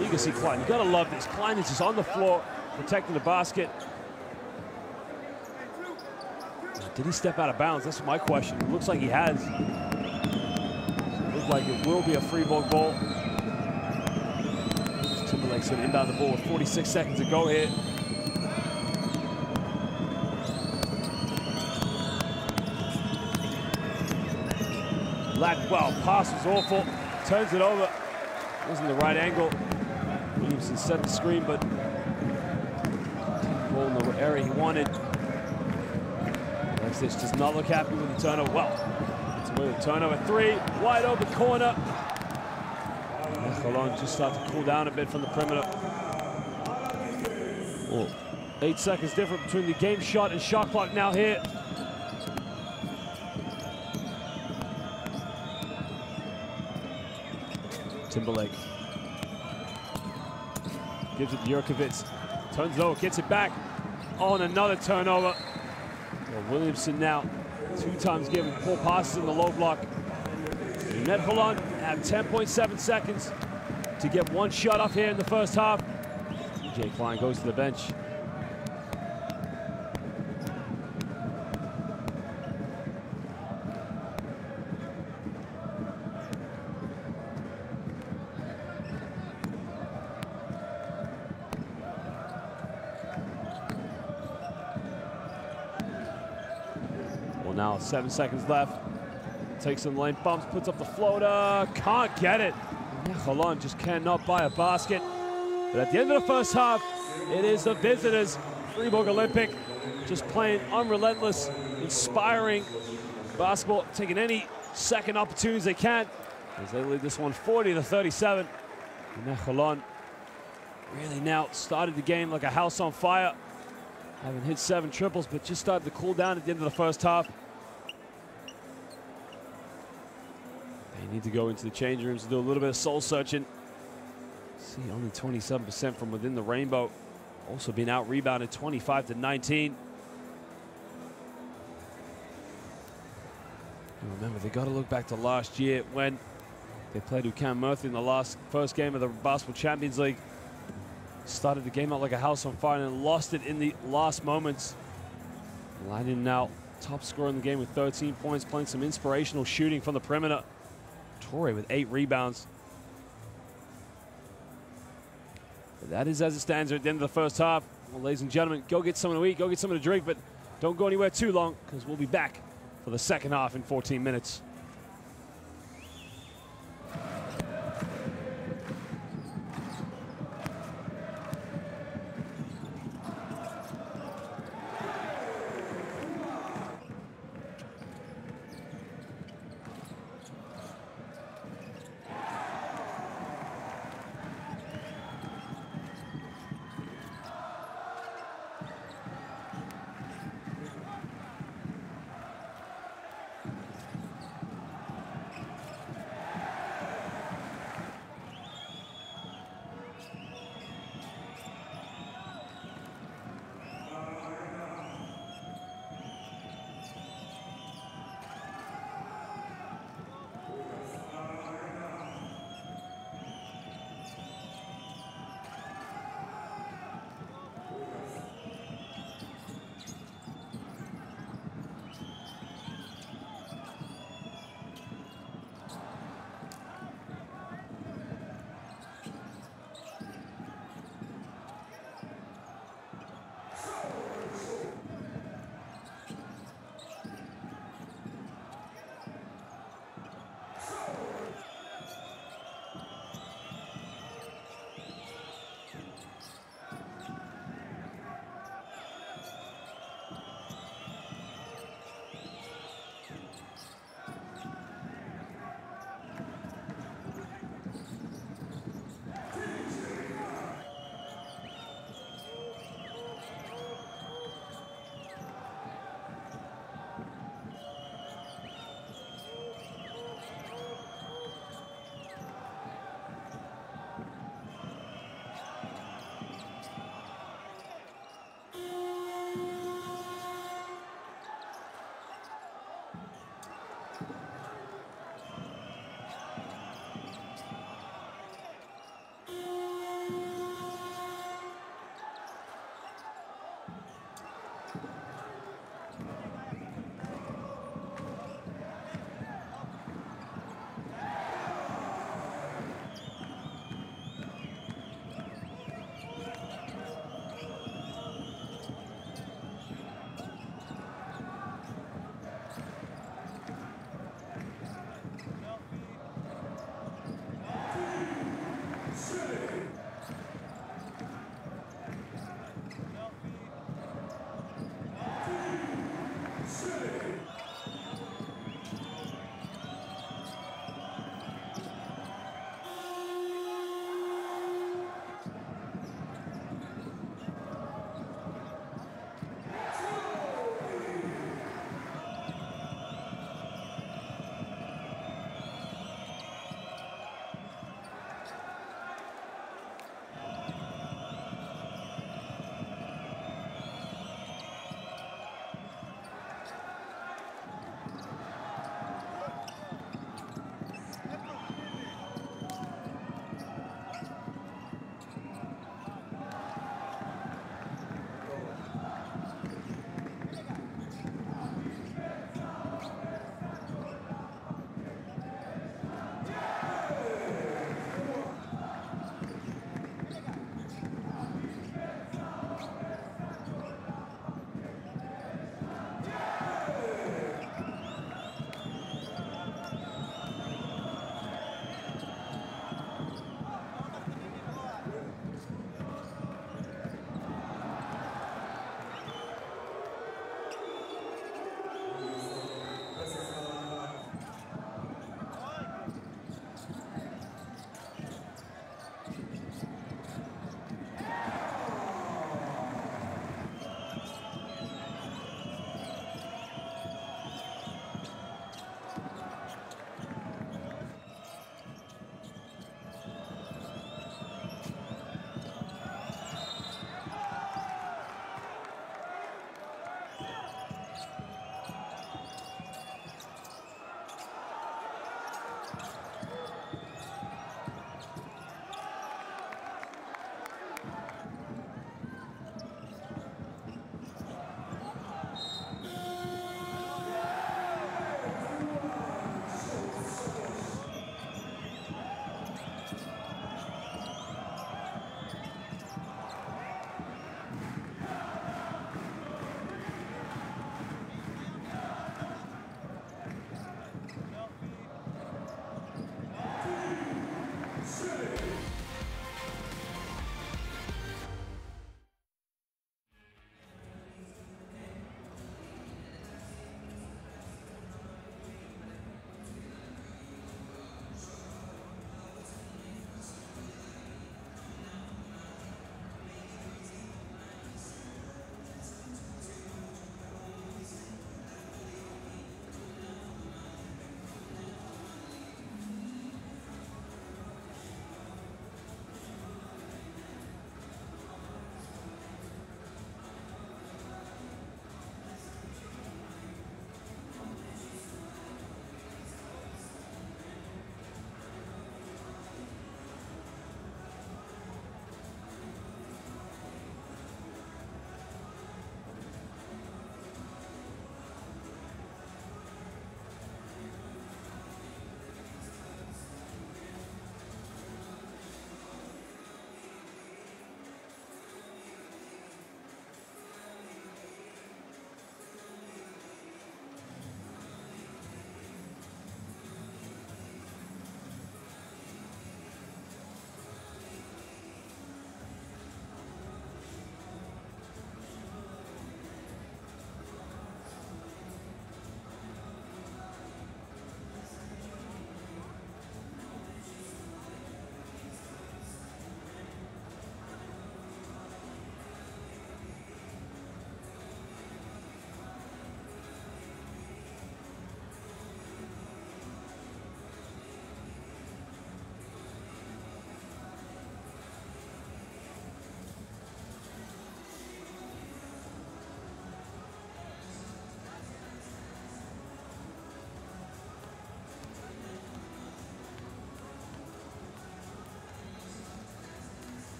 Speaker 1: You can see Klein. You gotta love this. Klein is just on the floor, protecting the basket. Did he step out of bounds? That's my question. It looks like he has. It looks like it will be a Fribourg ball. Timberlake's going to inbound the ball with 46 seconds to go here. Ladden, well, pass was awful. Turns it over. Wasn't the right angle. Williamson set the screen, but ball in the area he wanted. Alexis does not look happy with the turnover. Well, it's a turnover 3, wide open corner. Holon just start to cool down a bit from the perimeter. Oh, 8 seconds different between the game shot and shot clock now here. Timberlake gives it to Jurkovic. Turns it over, gets it back. On another turnover. Well, Williamson now 2 times giving 4 passes in the low block. UNET Holon have 10.7 seconds to get 1 shot off here in the first half. TJ Klein goes to the bench. Well, now 7 seconds left. Takes in the lane, bumps, puts up the floater, can't get it. Holon just cannot buy a basket. But at the end of the first half, it is the visitors, Fribourg Olympic, just playing unrelentless, inspiring basketball, taking any second opportunities they can, as they lead this one 40-37. UNET Holon really now started the game like a house on fire. Haven't hit 7 triples, but just started to cool down at the end of the first half. They need to go into the change rooms and do a little bit of soul searching. See, only 27% from within the rainbow. Also being out rebounded 25-19. Remember, they got to look back to last year when They played UCAM Murphy in the first game of the Basketball Champions League. Started the game out like a house on fire and lost it in the last moments. Lanyon now top scorer in the game with 13 points, playing some inspirational shooting from the perimeter. Torre with 8 rebounds. But that is as it stands at the end of the first half. Well, ladies and gentlemen, go get something to eat, go get something to drink, but don't go anywhere too long because we'll be back for the second half in 14 minutes.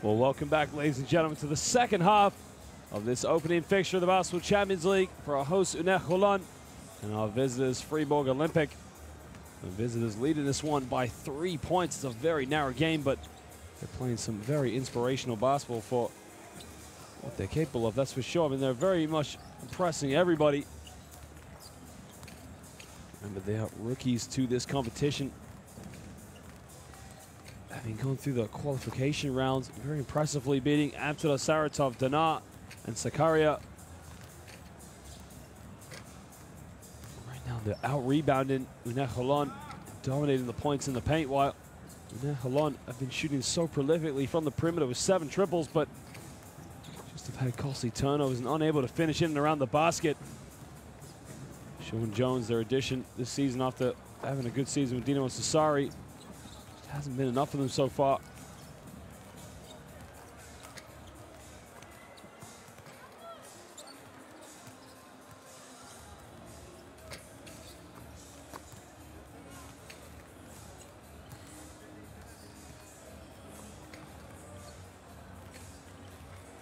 Speaker 1: Well, welcome back, ladies and gentlemen, to the second half of this opening fixture of the Basketball Champions League for our hosts UNET Holon and our visitors Fribourg Olympic. The visitors leading this one by 3 points. It's a very narrow game, but they're playing some very inspirational basketball for what they're capable of, that's for sure. I mean, they're very much impressing everybody. Remember, they are rookies to this competition. Having gone through the qualification rounds, very impressively beating Amsterdam, Saratov, Dana, and Sakaria. Right now, they're out-rebounding UNET Holon, dominating the points in the paint, while UNET Holon have been shooting so prolifically from the perimeter with 7 triples, but just have had costly turnovers and unable to finish in and around the basket. Sean Jones, their addition this season after having a good season with Dino and Sassari. Hasn't been enough for them so far.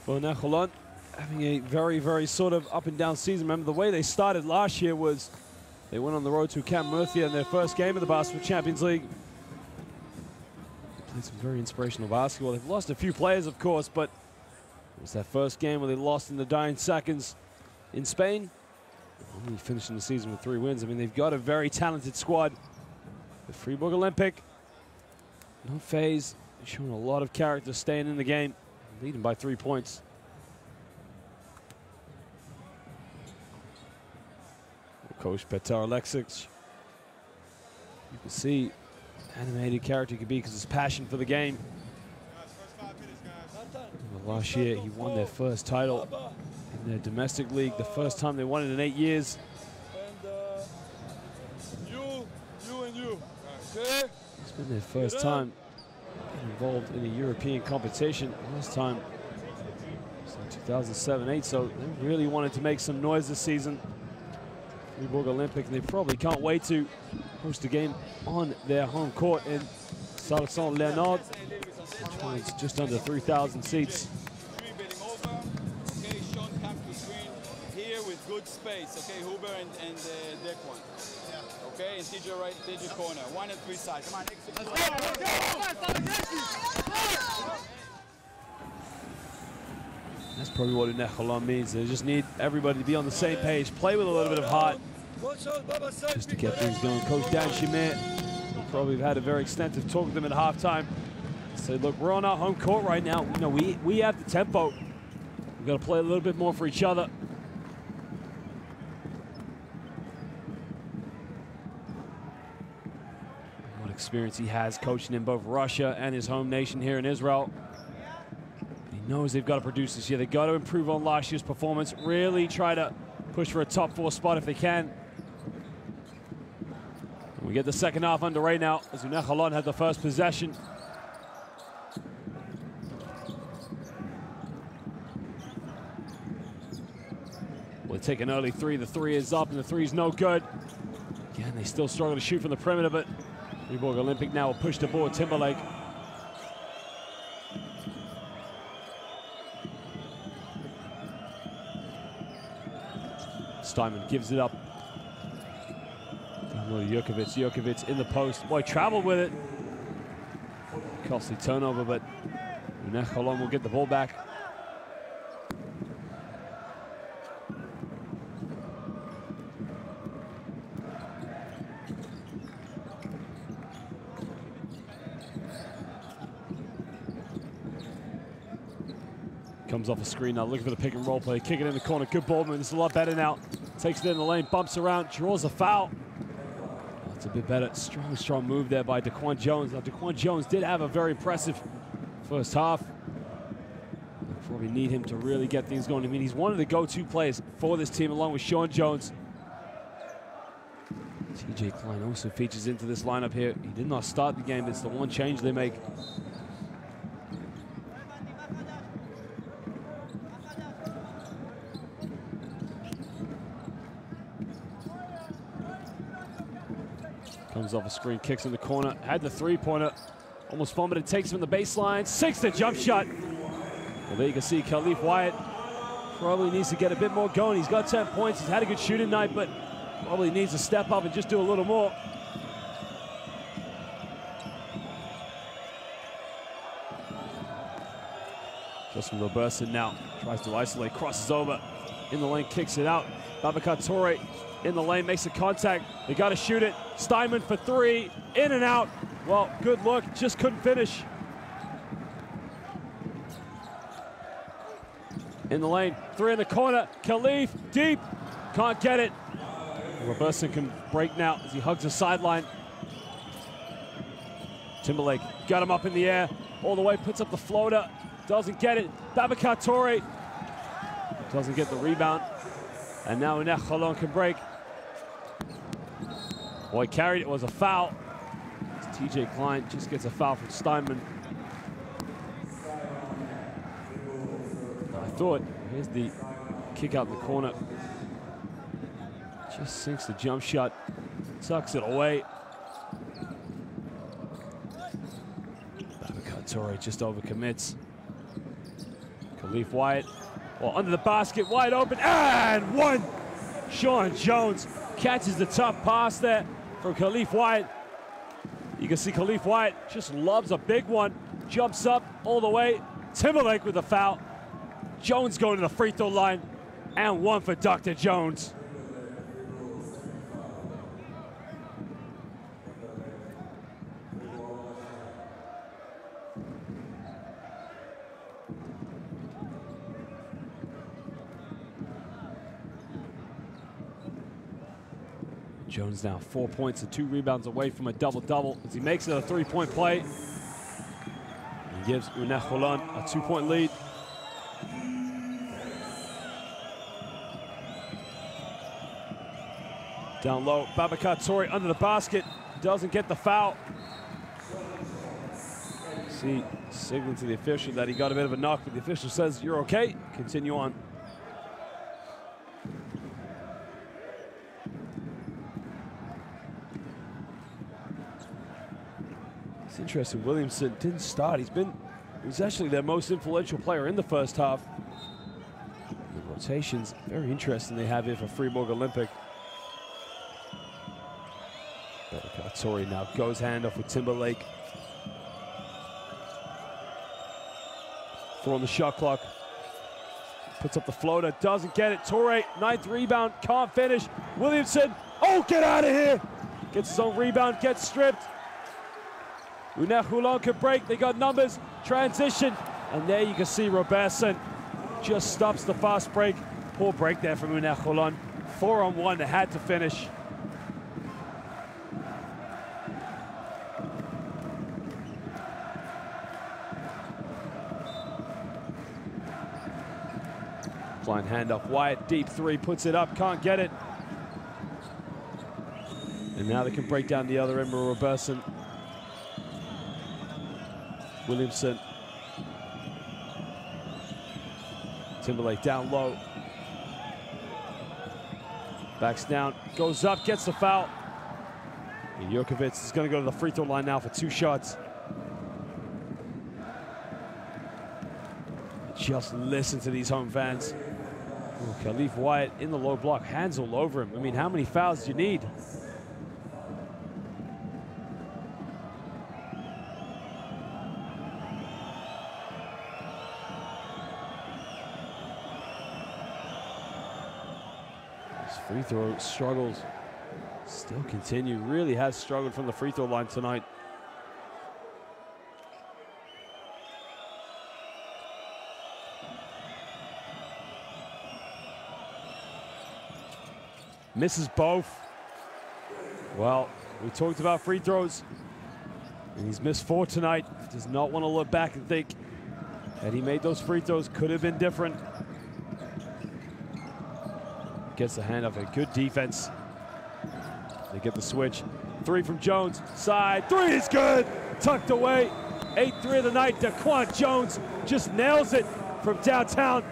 Speaker 1: Well, UNET Holon having a very, very sort of up and down season. Remember, the way they started last year was they went on the road to Camp Murcia in their first game of the Basketball Champions League. Played some very inspirational basketball. They've lost a few players, of course, but it was that first game where they lost in the dying seconds in Spain. Only finishing the season with 3 wins. I mean, they've got a very talented squad. The Fribourg Olympic, no phase, showing a lot of character, staying in the game, leading by 3 points. Coach Petar Alexic, you can see animated character he could be because his passion for the game. Last year, he won their first title in their domestic league, the first time they won it in 8 years. It's been their first time getting involved in a European competition. Last time was in 2007-8, so they really wanted to make some noise this season. Fribourg Olympic, and they probably can't wait to host a game on their home court in Salle Saint-Léonard, which holds just under 3,000 seats.
Speaker 2: Okay, Sean comes to screen here with good space. Okay, Huber and Dequan. Okay, and TJ corner. 1 and 3 side. Come on,
Speaker 1: That's probably what UNET Holon means. They just need everybody to be on the same page, play with a little bit of heart, just to get things going. Coach Dan Schmidt will probably have had a very extensive talk with them at halftime. Say, look, we're on our home court right now. You know, we have the tempo. We've got to play a little bit more for each other. What experience he has coaching in both Russia and his home nation here in Israel. He knows they've got to produce this year. They've got to improve on last year's performance, really try to push for a top 4 spot if they can. And we get the second half underway now as UNET Holon had the first possession. Well, they take an early 3. The 3 is up and the 3 is no good. Again, they still struggle to shoot from the perimeter, but Fribourg Olympic now will push the ball. Timberlake. Steinman gives it up. Jokovic in the post. Boy, traveled with it. Costly turnover, but UNET Holon will get the ball back. Comes off a screen now, looking for the pick and roll play. Kick it in the corner, good ball movement. It's a lot better now. Takes it in the lane, bumps around, draws a foul. That's a bit better. Strong move there by Daquan Jones. Now, Daquan Jones did have a very impressive first half. They'll probably need him to really get things going. I mean, he's one of the go-to players for this team, along with Sean Jones. TJ Klein also features into this lineup here. He did not start the game, but it's the one change they make. Comes off a screen, kicks in the corner, had the 3-pointer, almost fumbled it, takes him in the baseline, 6 the jump shot. Well, there you can see Khalif Wyatt probably needs to get a bit more going. He's got 10 points. He's had a good shooting night, but probably needs to step up and just do a little more. Justin Robertson now tries to isolate, crosses over in the lane, kicks it out. Babacar Touré in the lane, makes a contact. They got to shoot it. Steinman for three, in and out. Well, good look, just couldn't finish. In the lane, three in the corner. Khalif, deep, can't get it. Robertson can break now as he hugs the sideline. Timberlake got him up in the air, all the way, puts up the floater. Doesn't get it. Babacar Touré doesn't get the rebound. And now UNET Holon can break. Boy, carried, it was a foul. TJ Klein just gets a foul from Steinman. I thought, here's the kick out in the corner. Just sinks the jump shot, tucks it away. Babacar Touré just overcommits. Khalif Wyatt, well, under the basket, wide open, and one! Sean Jones catches the tough pass there from Khalif Wyatt. You can see Khalif Wyatt just lobs a big one, jumps up all the way. Timberlake with a foul. Jones going to the free throw line, and one for Dr. Jones. Jones now 4 points and 2 rebounds away from a double-double as he makes it a three-point play. He gives UNET Holon a 2-point lead. Down low, Babacar Touré under the basket, doesn't get the foul. See, signaling to the official that he got a bit of a knock, but the official says, you're okay, continue on. It's interesting, Williamson didn't start. He was actually their most influential player in the first half. The rotations, very interesting they have here for Fribourg Olympic. Babacar Touré now goes handoff with Timberlake. Throwing the shot clock. Puts up the floater, doesn't get it. Touré, 9th rebound, can't finish. Williamson, oh, get out of here! Gets his own rebound, gets stripped. UNET Holon can break, they got numbers, transition, and there you can see Robertson just stops the fast break. Poor break there from UNET Holon. 4-on-1, they had to finish. Klein handoff, Wyatt, deep three, puts it up, can't get it. And now they can break down the other end with Robertson. Williamson. Timberlake down low. Backs down, goes up, gets the foul. And Jokovic is going to go to the free throw line now for 2 shots. Just listen to these home fans. Oh, Khalif Wyatt in the low block, hands all over him. I mean, how many fouls do you need? Free throw struggles still continue. Really has struggled from the free throw line tonight. Misses both. Well, we talked about free throws, and he's missed 4 tonight. Does not want to look back and think that he made those free throws. Could have been different. Gets the hand off a good defense. They get the switch. 3 from Jones, side, 3 is good, tucked away. 8th 3 of the night, Daquan Jones just nails it from downtown.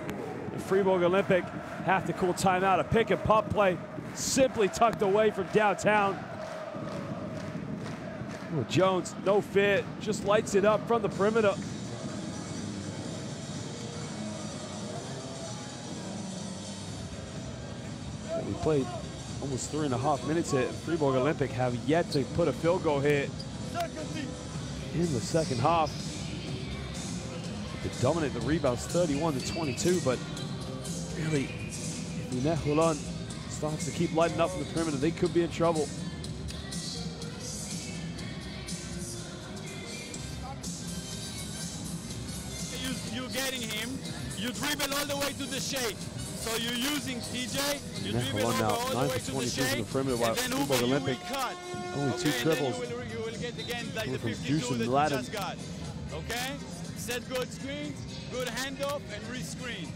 Speaker 1: The Fribourg Olympic have to call timeout, a pick and pop play, simply tucked away from downtown. Oh, Jones, no fear, just lights it up from the perimeter. We played almost 3.5 minutes here. Fribourg Olympic have yet to put a field goal here in the second half. They dominate the rebounds 31-22, but really, if UNET Holon starts to keep lighting up from the perimeter, they could be in trouble.
Speaker 2: You're getting him, you dribble all the way to the shade. So you're using TJ, you dribble all the way to the shade,
Speaker 1: and then Fribourg Olympic only 2 dribbles.
Speaker 2: You will get again like the
Speaker 1: from
Speaker 2: 52 that you
Speaker 1: Latin.
Speaker 2: just got. Okay? Set good screens, good handoff, and re-screen.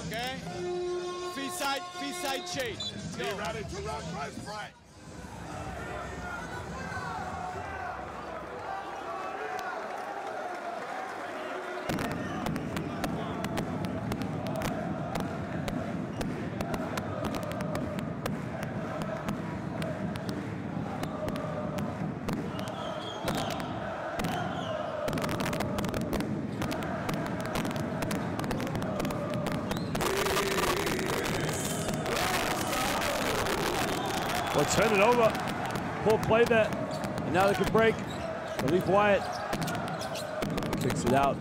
Speaker 2: Okay? Feet side shade. Go. Be ready to run right.
Speaker 1: Well, turn it over. Poor play there. And now they can break. Khalif Wyatt kicks it out.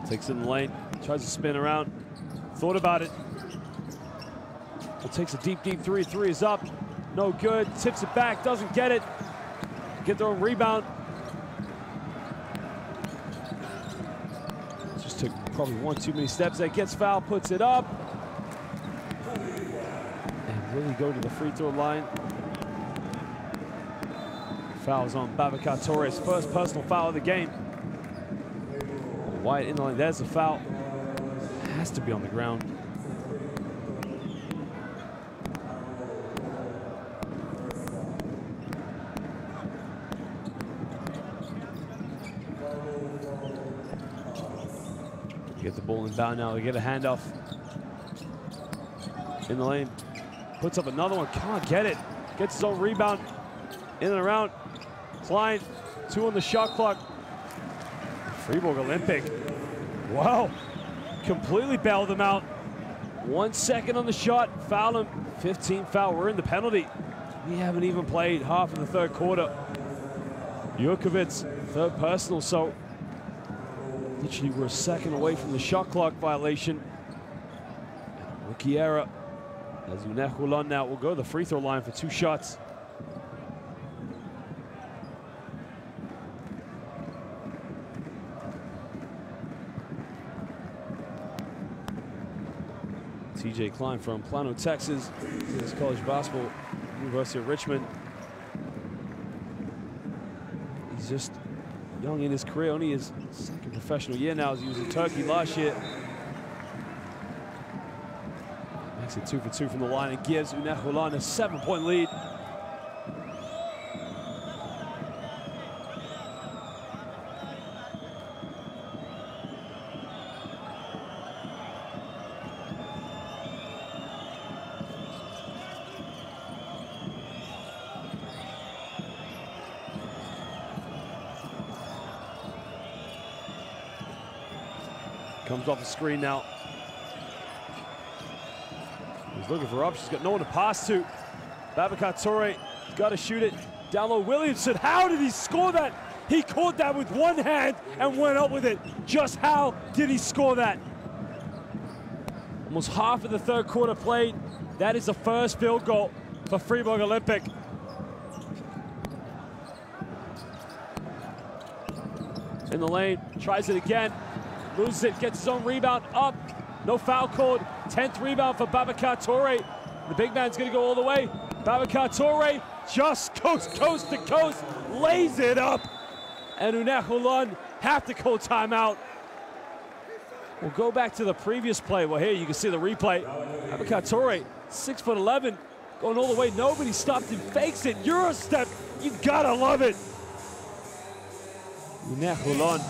Speaker 1: Takes it in the lane. Tries to spin around. Thought about it. But takes a deep, deep three. Three is up. No good. Tips it back. Doesn't get it. Get their own rebound. Took probably 1 too many steps there. Gets fouled, puts it up. And really go to the free throw line. Fouls on Babacar Torres. First personal foul of the game. Wyatt in the line. There's the foul. Has to be on the ground. Get the ball inbound now. They get a handoff in the lane. Puts up another one. Can't get it. Gets his own rebound. In and around. Klein. 2 on the shot clock. Fribourg Olympic. Wow. Completely bailed them out. 1 second on the shot. Foul him. 15 foul. We're in the penalty. We haven't even played half of the third quarter. Jurkovic, 3rd personal. So literally, we're a second away from the shot clock violation. Rookie error. As UNET Holon now will go to the free throw line for 2 shots. TJ Klein from Plano, Texas. He's college basketball, University of Richmond. He's just young in his career, only his 2nd professional year now, as he was in Turkey last year. Makes it 2 for 2 from the line and gives UNET Holon a 7-point lead. Comes off the screen now. He's looking for options. He's got no one to pass to. Babacar Torre, got to shoot it. Down low, Williamson. How did he score that? He caught that with one hand and went up with it. Just how did he score that? Almost half of the third quarter played. That is the first field goal for Fribourg Olympic. In the lane, tries it again. Loses it, gets his own rebound up. No foul called. 10th rebound for Babacar Torre. The big man's gonna go all the way. Babacar Torre just goes coast to coast, lays it up. And UNET Holon have to call timeout. We'll go back to the previous play. Well, here you can see the replay. Babacar Torre, 6'11", going all the way. Nobody stopped him, fakes it. Euro step, you gotta love it. UNET Holon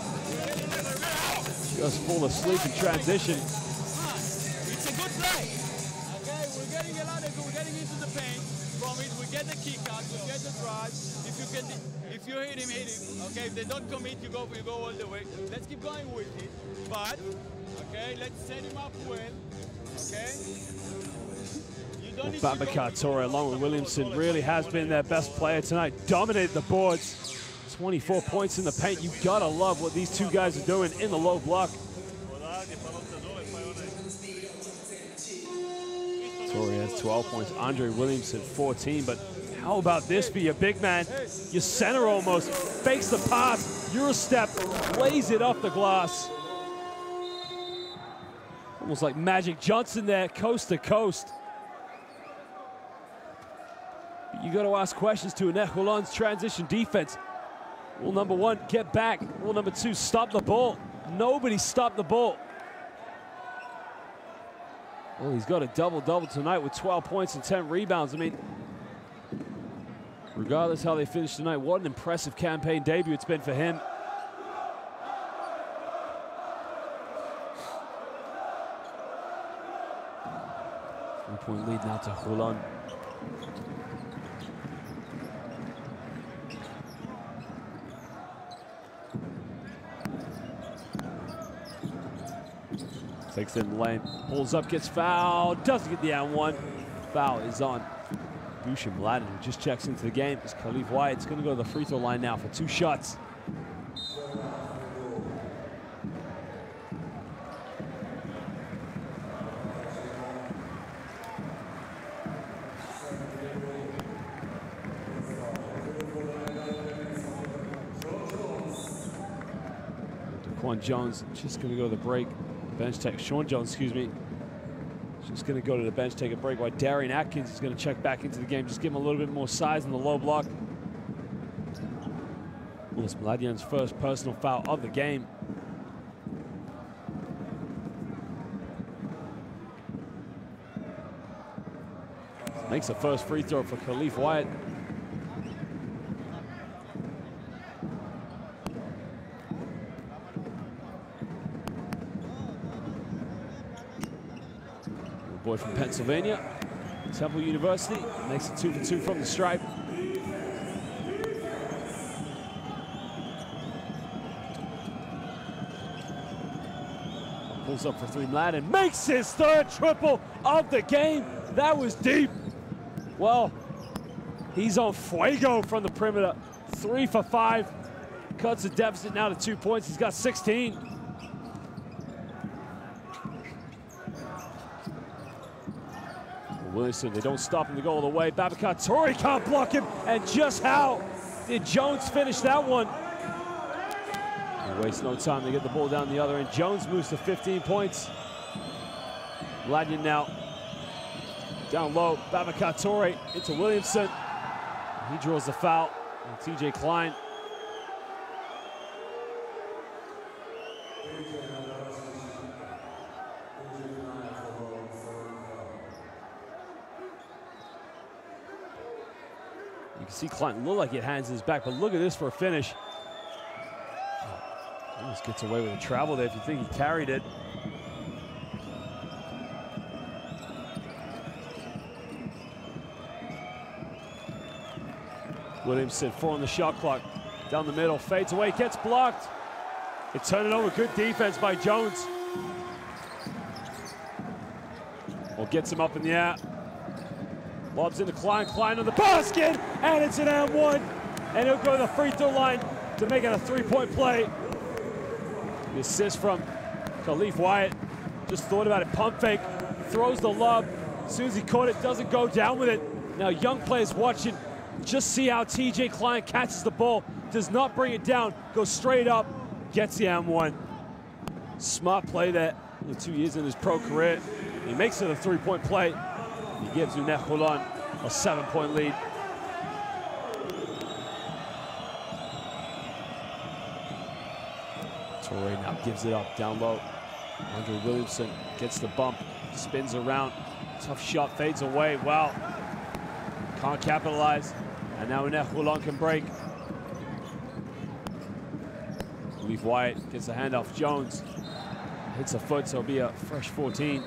Speaker 1: just fall asleep in transition.
Speaker 2: It's a good play. Okay, we're getting into the paint. promise. We get the kick out, we get the drive. If you hit him, hit him. Okay, if they don't commit, you go all the way. Let's keep going with it. But okay, let's set him up well. Okay.
Speaker 1: Babacar Touré, along with Williamson, really has been their best player tonight. Dominated the boards. 24 points in the paint. You gotta love what these two guys are doing in the low block. Touré has 12 points. Andre Williamson 14. But how about this for your big man? Your center almost fakes the pass. Eurostep, lays it off the glass. Almost like Magic Johnson there, coast to coast. You got to ask questions to UNET Holon's transition defense. Rule number one, get back. Rule number two, stop the ball. Nobody stopped the ball. Well, he's got a double-double tonight with 12 points and 10 rebounds. I mean, regardless how they finish tonight, what an impressive campaign debut it's been for him. One-point lead now to Holon. Takes in the lane, pulls up, gets fouled, doesn't get the and one. Foul is on Boucher Mladen, who just checks into the game. It's Khalif Wyatt's going to go to the free throw line now for 2 shots. Daquan Jones just going to go to the break. Bench take, Sean Jones, excuse me. Just going to go to the bench, take a break, while Darian Atkins is going to check back into the game. Just give him a little bit more size in the low block. Willis Mladian's first personal foul of the game. Makes the first free throw for Khalif Wyatt. Boy from Pennsylvania, Temple University, makes it 2 for 2 from the stripe. Pulls up for 3, Mladen makes his 3rd triple of the game. That was deep. Well, he's on fuego from the perimeter. 3 for 5, cuts the deficit now to 2 points. He's got 16. Williamson, they don't stop him to go all the way. Babacar Touré can't block him. And just how did Jones finish that one? He wastes no time to get the ball down the other end. Jones moves to 15 points. Mladian now down low. Babacar Touré into Williamson. He draws the foul. And TJ Klein. You can see Klein look like he had hands in his back, but look at this for a finish. Almost gets away with a travel there if you think he carried it. Williamson, 4 on the shot clock. Down the middle, fades away, gets blocked. It turned it over, good defense by Jones. Well, gets him up in the air. Lobs into Klein, Klein on the basket, and it's an and one. And he'll go to the free throw line to make it a 3-point play. The assist from Khalif Wyatt. Just thought about it, pump fake, throws the lob. As soon as he caught it, doesn't go down with it. Now young players watching, just see how TJ Klein catches the ball, does not bring it down, goes straight up, gets the and one. Smart play there. 2 years in his pro career. He makes it a 3-point play. He gives UNET Holon a 7-point lead. Touré now gives it up down low. Andre Williamson gets the bump, spins around. Tough shot, fades away. Wow. Can't capitalize. And now UNET Holon can break. Khalif Wyatt gets a handoff. Jones hits a foot, so it'll be a fresh 14.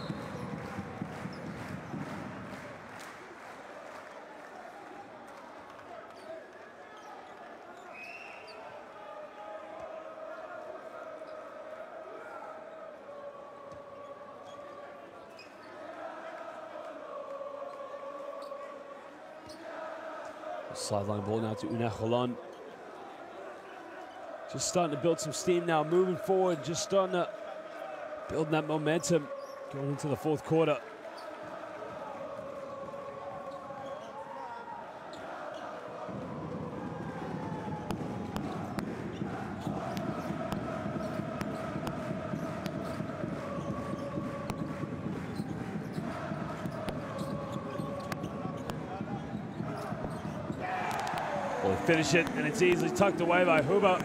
Speaker 1: Sideline ball now to UNET Holon. Just starting to build some steam now, moving forward, just starting to build that momentum going into the fourth quarter. Well, they finish it, and it's easily tucked away by Huber.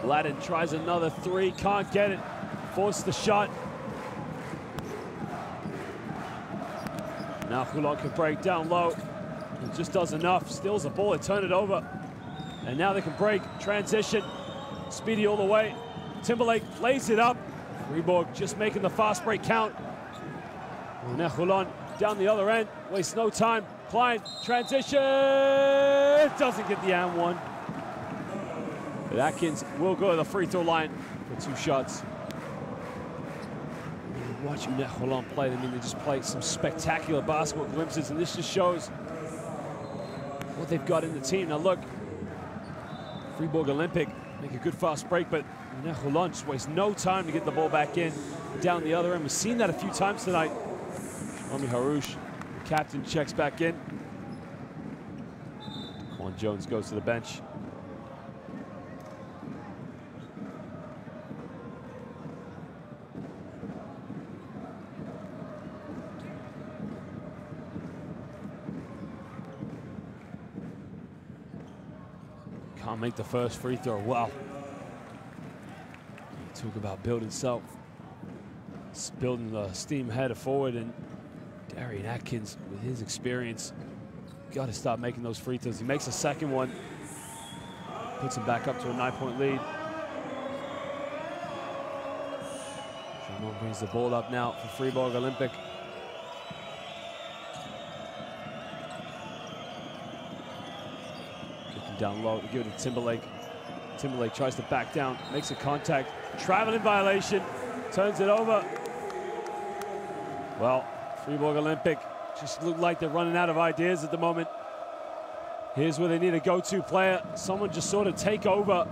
Speaker 1: Ladin tries another three, can't get it. Forced the shot. Now Holon can break down low. It just does enough. Steals the ball, they turn it over. And now they can break, transition. Speedy all the way. Timberlake lays it up. Fribourg just making the fast break count. UNET Holon down the other end, wastes no time. Klein, transition, doesn't get the and one. But Atkins will go to the free throw line for 2 shots. Watch UNET Holon play. I mean, they just play some spectacular basketball glimpses, and this just shows what they've got in the team. Now look, Fribourg Olympic make a good fast break, but UNET Holon just wastes no time to get the ball back in down the other end. We've seen that a few times tonight. Rami Harouche, the captain, checks back in. Juan Jones goes to the bench. Can't make the first free throw. Wow. Talk about building self. It's building the steam header forward, and Darian Atkins, with his experience, got to start making those free throws. He makes a second one, puts him back up to a 9-point lead. Jamon brings the ball up now for Fribourg Olympic. Kicking down low to give it to Timberlake. Timberlake tries to back down, makes a contact, traveling violation, turns it over. Well, Fribourg Olympic just look like they're running out of ideas at the moment. Here's where they need a go-to player, someone just sort of take over.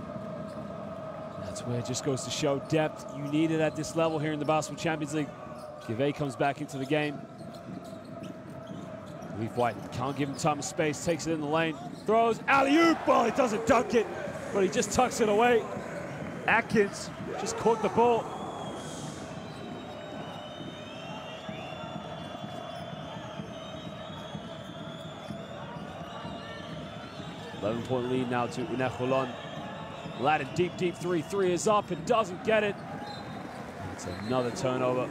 Speaker 1: That's where it just goes to show depth you need it at this level here in the Basketball Champions League. Give comes back into the game. Leaf White can't give him time and space, takes it in the lane, throws, alley-oop, ball, he doesn't dunk it, but he just tucks it away. Atkins just caught the ball. Point lead now to UNET Holon. Ladin deep three. Three is up and doesn't get it. It's another turnover.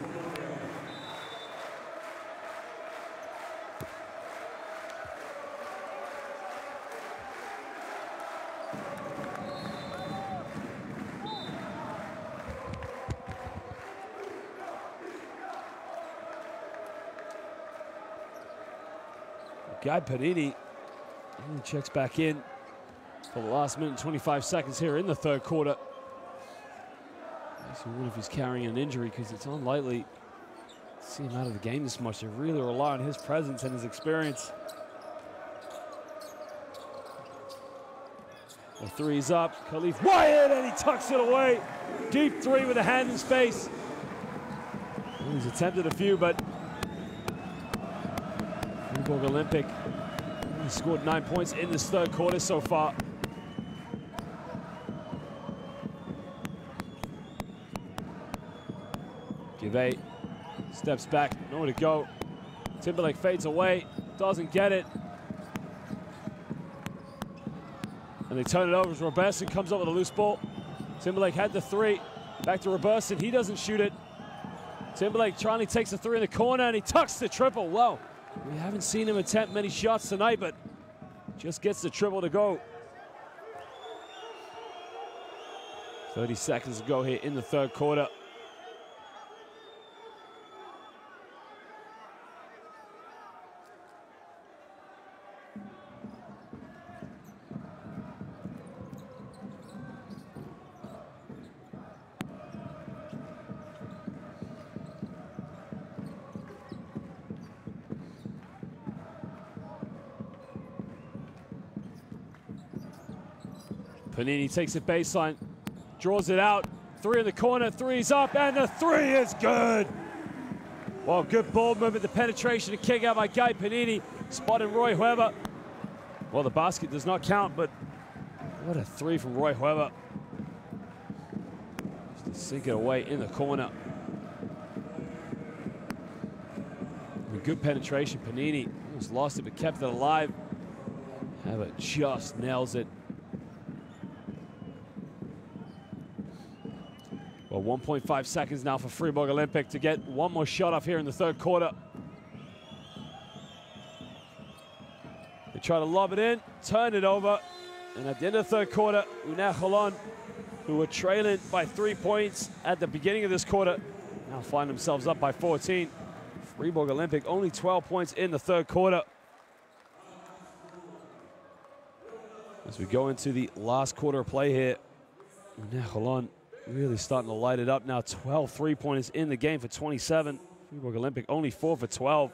Speaker 1: Guy Panini checks back in for the last minute and 25 seconds here in the third quarter. I wonder if he's carrying an injury, because it's unlikely to see him out of the game this much. They really rely on his presence and his experience. The three's up. Khalif Wyatt, and he tucks it away. Deep three with a hand in space. Well, he's attempted a few, but Fribourg Olympic he scored 9 points in this third quarter so far. Give steps back, nowhere to go. Timberlake fades away, doesn't get it. And they turn it over as Robertson comes up with a loose ball. Timberlake had the three, back to Robertson, he doesn't shoot it. Timberlake trying to takes the three in the corner, and he tucks the triple. Wow, we haven't seen him attempt many shots tonight, but just gets the triple to go. 30 seconds to go here in the third quarter. Panini takes it baseline, draws it out. Three in the corner, three's up, and the three is good. Well, good ball movement, the penetration and kick out by Guy Panini, spotting Roy Weber. Well, the basket does not count, but what a three from Roy Weber. Just to sink it away in the corner. And good penetration, Panini almost lost it, but kept it alive. Weber just nails it. Well, 1.5 seconds now for Fribourg Olympic to get one more shot off here in the third quarter. They try to lob it in, turn it over, and at the end of the third quarter, UNET Holon, who were trailing by 3 points at the beginning of this quarter, now find themselves up by 14. Fribourg Olympic only 12 points in the third quarter. As we go into the last quarter of play here, UNET Holon really starting to light it up now. 12 three-pointers in the game for 27. Fribourg Olympic only 4 for 12.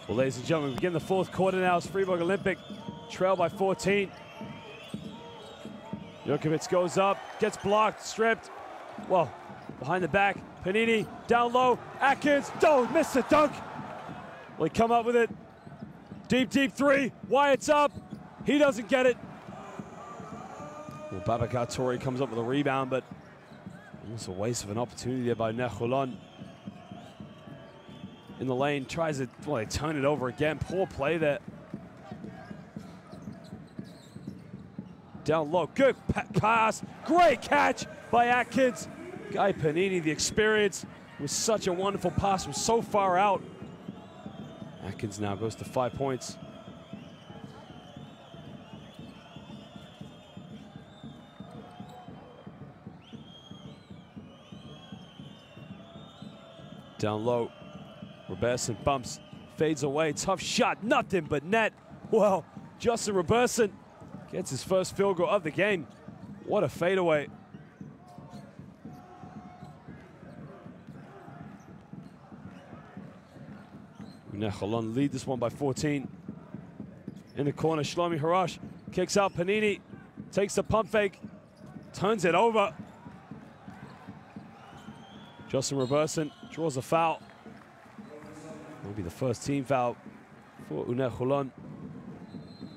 Speaker 1: Well, ladies and gentlemen, we begin the fourth quarter now as Fribourg Olympic trail by 14. Jurkovic goes up, gets blocked, stripped. Well, behind the back, Panini down low, Atkins, don't miss the dunk. Well, he come up with it. Deep, deep three, Wyatt's up. He doesn't get it. Well, Babacar Touré comes up with a rebound, but almost a waste of an opportunity there by UNET Holon. In the lane, tries it, well, they turn it over again. Poor play there. Down low, good pass, great catch by Atkins. Guy Panini, the experience, was such a wonderful pass, was so far out. Atkins now goes to 5 points. Down low. Robertson bumps, fades away, tough shot, nothing but net. Well, Justin Robertson gets his first field goal of the game. What a fadeaway. UNET Holon lead this one by 14. In the corner, Shlomi Harash kicks out Panini, takes the pump fake, turns it over. Justin Robertson draws a foul. Will be the first team foul for UNET Holon.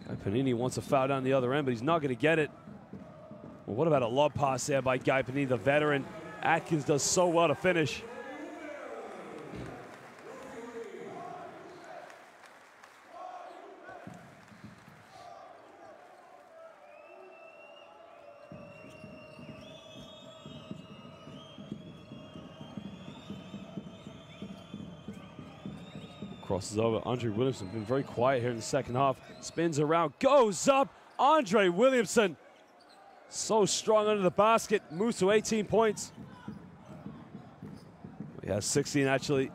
Speaker 1: Guy Panini wants a foul down the other end, but he's not going to get it. Well, what about a lob pass there by Guy Panini, the veteran? Atkins does so well to finish. Crosses over. Andre Williamson been very quiet here in the second half. Spins around, goes up. Andre Williamson, so strong under the basket, moves to 18 points. He has 16 actually.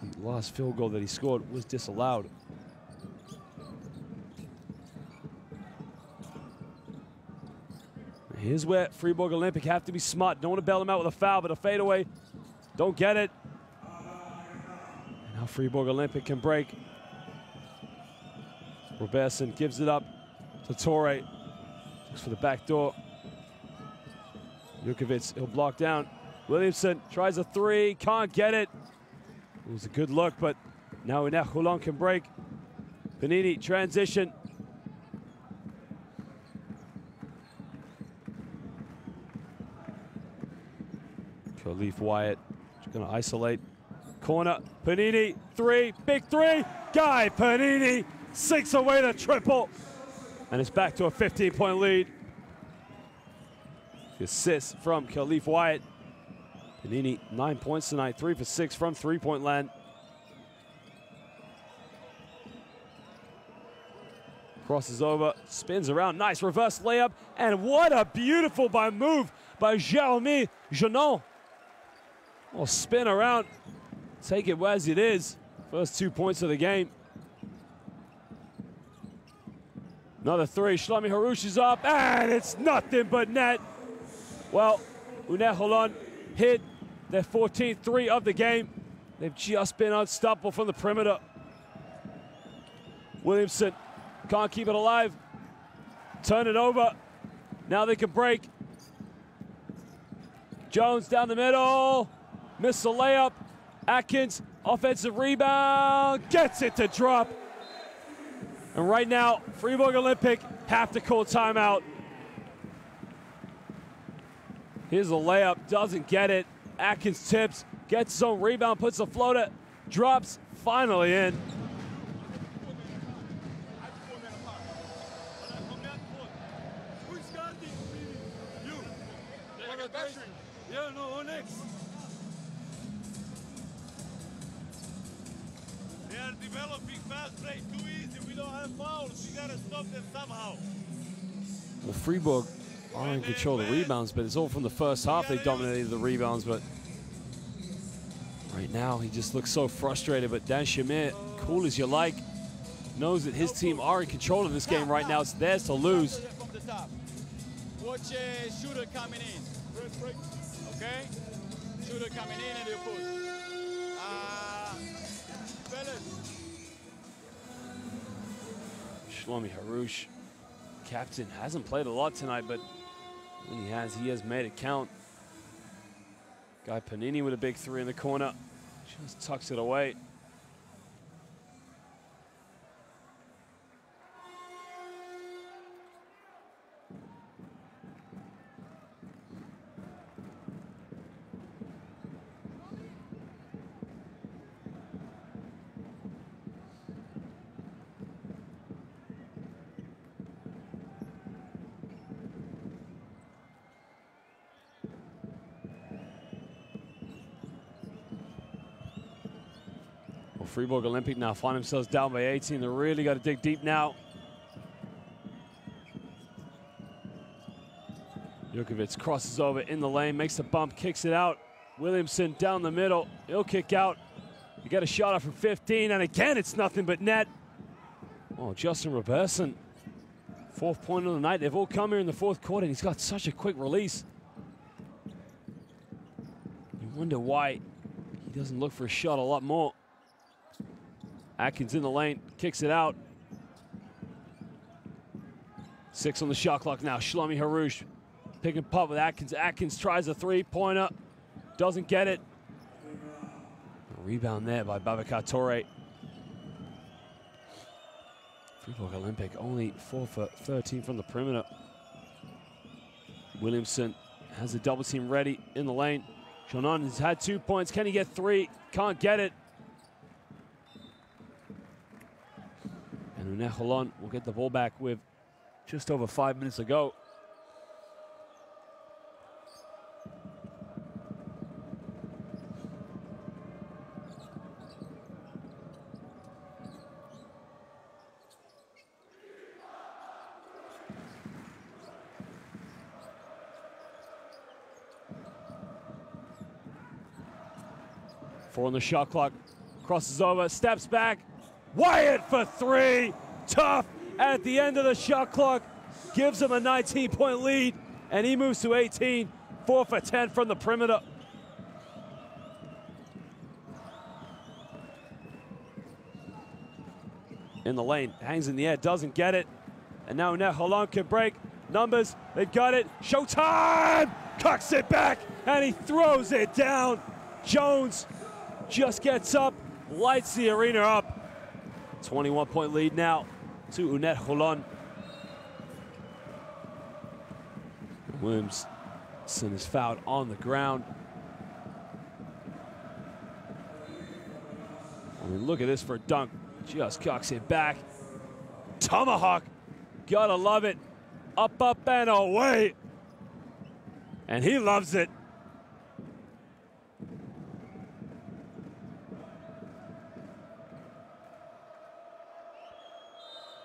Speaker 1: The last field goal that he scored was disallowed. Here's where Fribourg Olympic have to be smart. Don't want to bail him out with a foul, but a fadeaway. Don't get it. And now Fribourg Olympic can break. Robertson gives it up to Torre. Looks for the back door. Jukovic, he'll block down. Williamson tries a three, can't get it. It was a good look, but now UNET Holon can break. Panini, transition. Khalif Wyatt, going to isolate. Corner, Panini, three, big three. Guy Panini, 6 away to triple. And it's back to a 15-point lead. The assist from Khalif Wyatt. Panini, 9 points tonight, 3 for 6 from three-point land. Crosses over, spins around, nice reverse layup, and what a beautiful move by Jeremy Jeannon. Well, spin around, take it as it is. First 2 points of the game. Another three, Shlomi Harouche is up, and it's nothing but net. Well, UNET Holon hit their 14th three of the game. They've just been unstoppable from the perimeter. Williamson can't keep it alive. Turn it over. Now they can break. Jones down the middle. Missed the layup. Atkins, offensive rebound. Gets it to drop. And right now, Fribourg Olympic have to call timeout. Here's a layup, doesn't get it. Atkins tips, gets his own rebound, puts a floater, drops, finally in.
Speaker 3: They are developing fast break too easy. We don't have fouls. We gotta stop them somehow.
Speaker 1: Well, Fribourg are in control of the rebounds, but it's all from the first half. They dominated the rebounds, but right now he just looks so frustrated. But Dan Shamir, cool as you like, knows that his team are in control of this game right now. It's theirs to lose.
Speaker 2: Watch shooter coming in. Okay? Shooter coming in and you push.
Speaker 1: Shlomi Harouche, captain, hasn't played a lot tonight, but when he has made it count. Guy Panini with a big three in the corner. Just tucks it away. Well, Fribourg Olympic now find themselves down by 18. They really got to dig deep now. Jukovic crosses over in the lane, makes a bump, kicks it out. Williamson down the middle. He'll kick out. You got a shot off from 15, and again, it's nothing but net. Oh, Justin Robertson, 4th point of the night. They've all come here in the 4th quarter, and he's got such a quick release. You wonder why he doesn't look for a shot a lot more. Atkins in the lane, kicks it out. 6 on the shot clock now. Shlomi Harouche pick and pop with Atkins. Atkins tries a three-pointer, doesn't get it. A rebound there by Babacar Torre. Fribourg Olympic only 4 for 13 from the perimeter. Williamson has a double team ready in the lane. Jeannon has had 2 points. Can he get 3? Can't get it. And UNET Holon will get the ball back with just over 5 minutes to go. 4 on the shot clock. Crosses over, steps back. Wyatt for 3. Tough at the end of the shot clock. Gives him a 19-point lead, and he moves to 18. 4 for 10 from the perimeter. In the lane, hangs in the air, doesn't get it. And now UNET Holon can break numbers. They've got it. Showtime! Cocks it back, and he throws it down. Jones just gets up, lights the arena up. 21-point lead now to UNET Holon. Williamson is fouled on the ground. I mean, look at this for a dunk. Just cocks it back. Tomahawk. Gotta love it. Up, up, and away. And he loves it.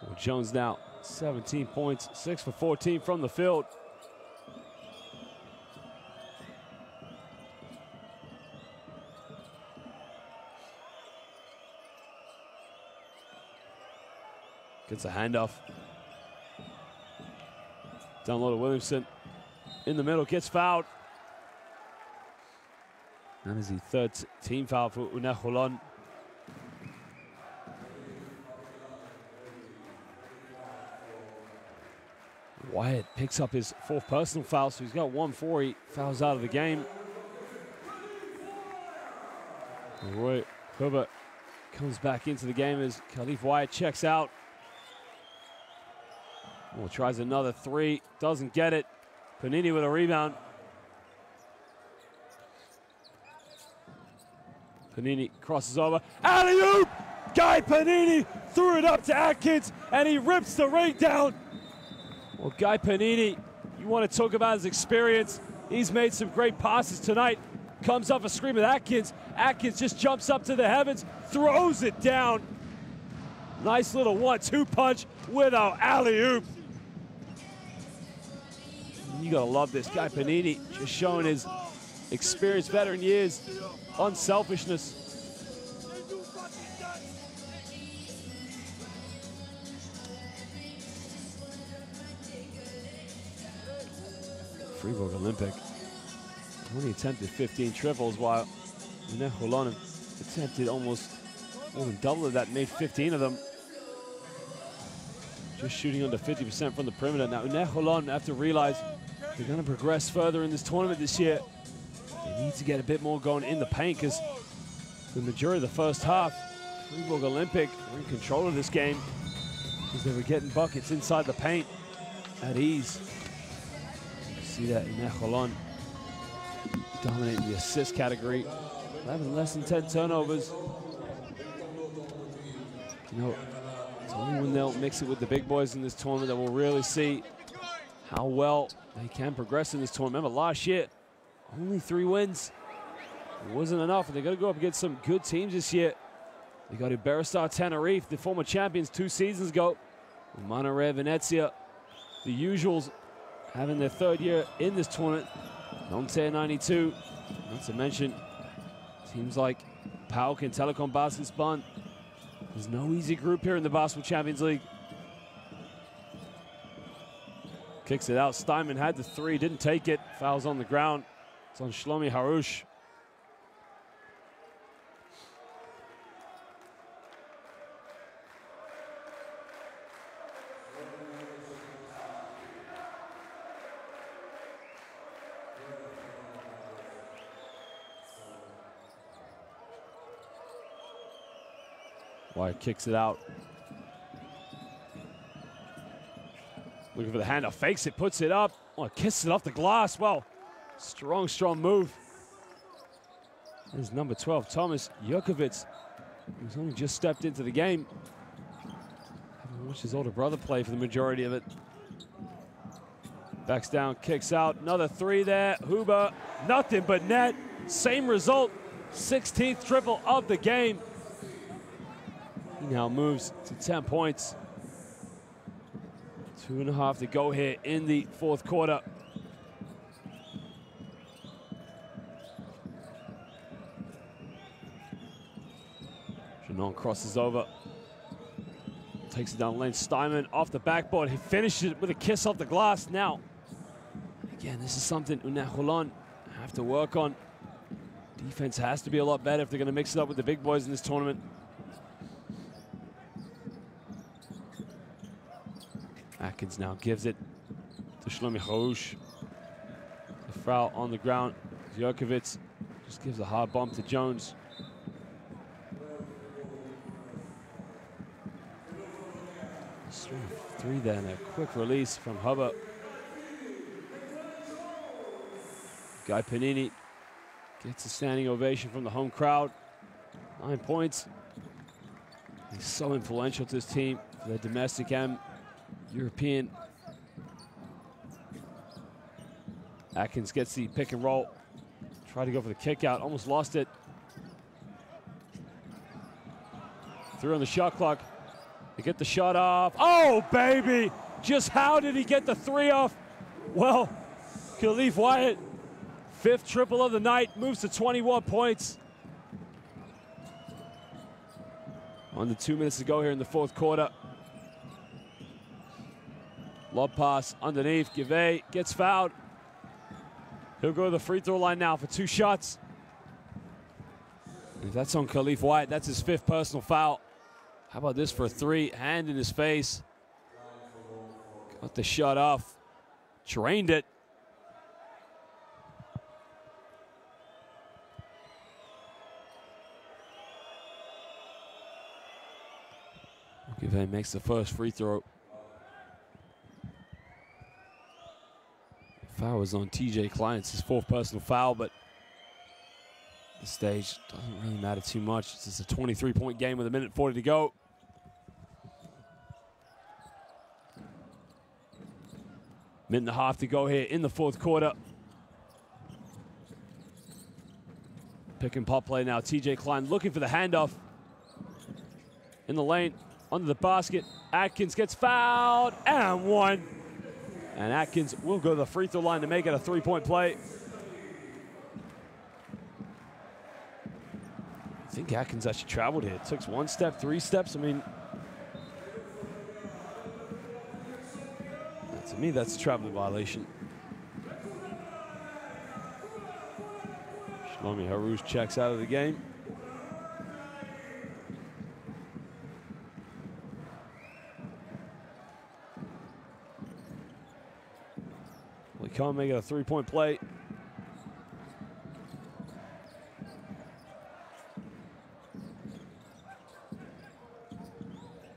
Speaker 1: Well, Jones now 17 points, 6 for 14 from the field. Gets a handoff. Down low to Williamson. In the middle, gets fouled. That is the third team foul for UNET Holon. Wyatt picks up his 4th personal foul, so he's got 1 before he fouls out of the game. Roy Herbert comes back into the game as Khalif Wyatt checks out. Well, tries another 3, doesn't get it. Panini with a rebound. Panini crosses over. Alley-oop! Guy Panini threw it up to Atkins, and he rips the ring down. Well, Guy Panini, you want to talk about his experience. He's made some great passes tonight. Comes up a screen with Atkins. Atkins just jumps up to the heavens, throws it down. Nice little 1-2 punch with an alley-oop. You gotta love this. Guy Panini just showing his experience, veteran years, unselfishness. Fribourg Olympic only attempted 15 triples, while UNET Holon attempted almost more than double of that, made 15 of them. Just shooting under 50% from the perimeter. Now UNET Holon have to realize they're going to progress further in this tournament this year. They need to get a bit more going in the paint, because the majority of the first half, Fribourg Olympic were in control of this game because they were getting buckets inside the paint at ease. You see that UNET Holon dominating the assist category, having less than 10 turnovers. You know, it's only when they'll mix it with the big boys in this tournament that we'll really see how well they can progress in this tournament. Remember, last year, only 3 wins. It wasn't enough, and they're going to go up against some good teams this year. They got Iberostar Tenerife, the former champions 2 seasons ago. Monterrey Venezia, the usuals, having their 3rd year in this tournament. Nanterre 92, not to mention teams like PAOK and Telecom Basketball. There's no easy group here in the Basketball Champions League. Kicks it out. Steinman had the 3, didn't take it. Fouls on the ground. It's on Shlomi Harush. Wyatt kicks it out. Looking for the handoff, fakes it, puts it up. Oh, kisses it off the glass. Well, strong, strong move. There's number 12, Thomas Jokovic, who's only just stepped into the game. Having watched his older brother play for the majority of it. Backs down, kicks out. Another 3 there. Huber, nothing but net. Same result. 16th triple of the game. He now moves to 10 points. 2.5 to go here in the 4th quarter. Janon crosses over. Takes it down the lane. Steinman off the backboard. He finishes it with a kiss off the glass. Now, again, this is something UNET Holon have to work on. Defense has to be a lot better if they're going to mix it up with the big boys in this tournament. Atkins now gives it to Shlomi Haroush. The foul on the ground. Djokovic just gives a hard bump to Jones. String of 3 there and a quick release from Hubbard. Guy Panini gets a standing ovation from the home crowd. 9 points. He's so influential to his team, for their domestic and European. Atkins gets the pick and roll. Tried to go for the kick out, almost lost it. Through on the shot clock. They get the shot off. Oh, baby! Just how did he get the 3 off? Well, Khalif Wyatt, 5th triple of the night, moves to 21 points. Under 2 minutes to go here in the 4th quarter. Lob pass underneath. Give gets fouled. He'll go to the free throw line now for 2 shots. If that's on Khalif Wyatt, that's his 5th personal foul. How about this for a 3? Hand in his face. Got the shot off. Drained it. Give makes the first free throw. Foul was on TJ Klein. It's his 4th personal foul, but the stage doesn't really matter too much. This is a 23-point game with 1:40 to go. Minute and a half to go here in the 4th quarter. Pick and pop play now. TJ Klein looking for the handoff. In the lane, under the basket. Atkins gets fouled and 1. And Atkins will go to the free throw line to make it a 3-point play. I think Atkins actually traveled here. It took 1 step, 3 steps. I mean, to me, that's a traveling violation. Shlomi Haroush checks out of the game. We can't make it a 3-point play.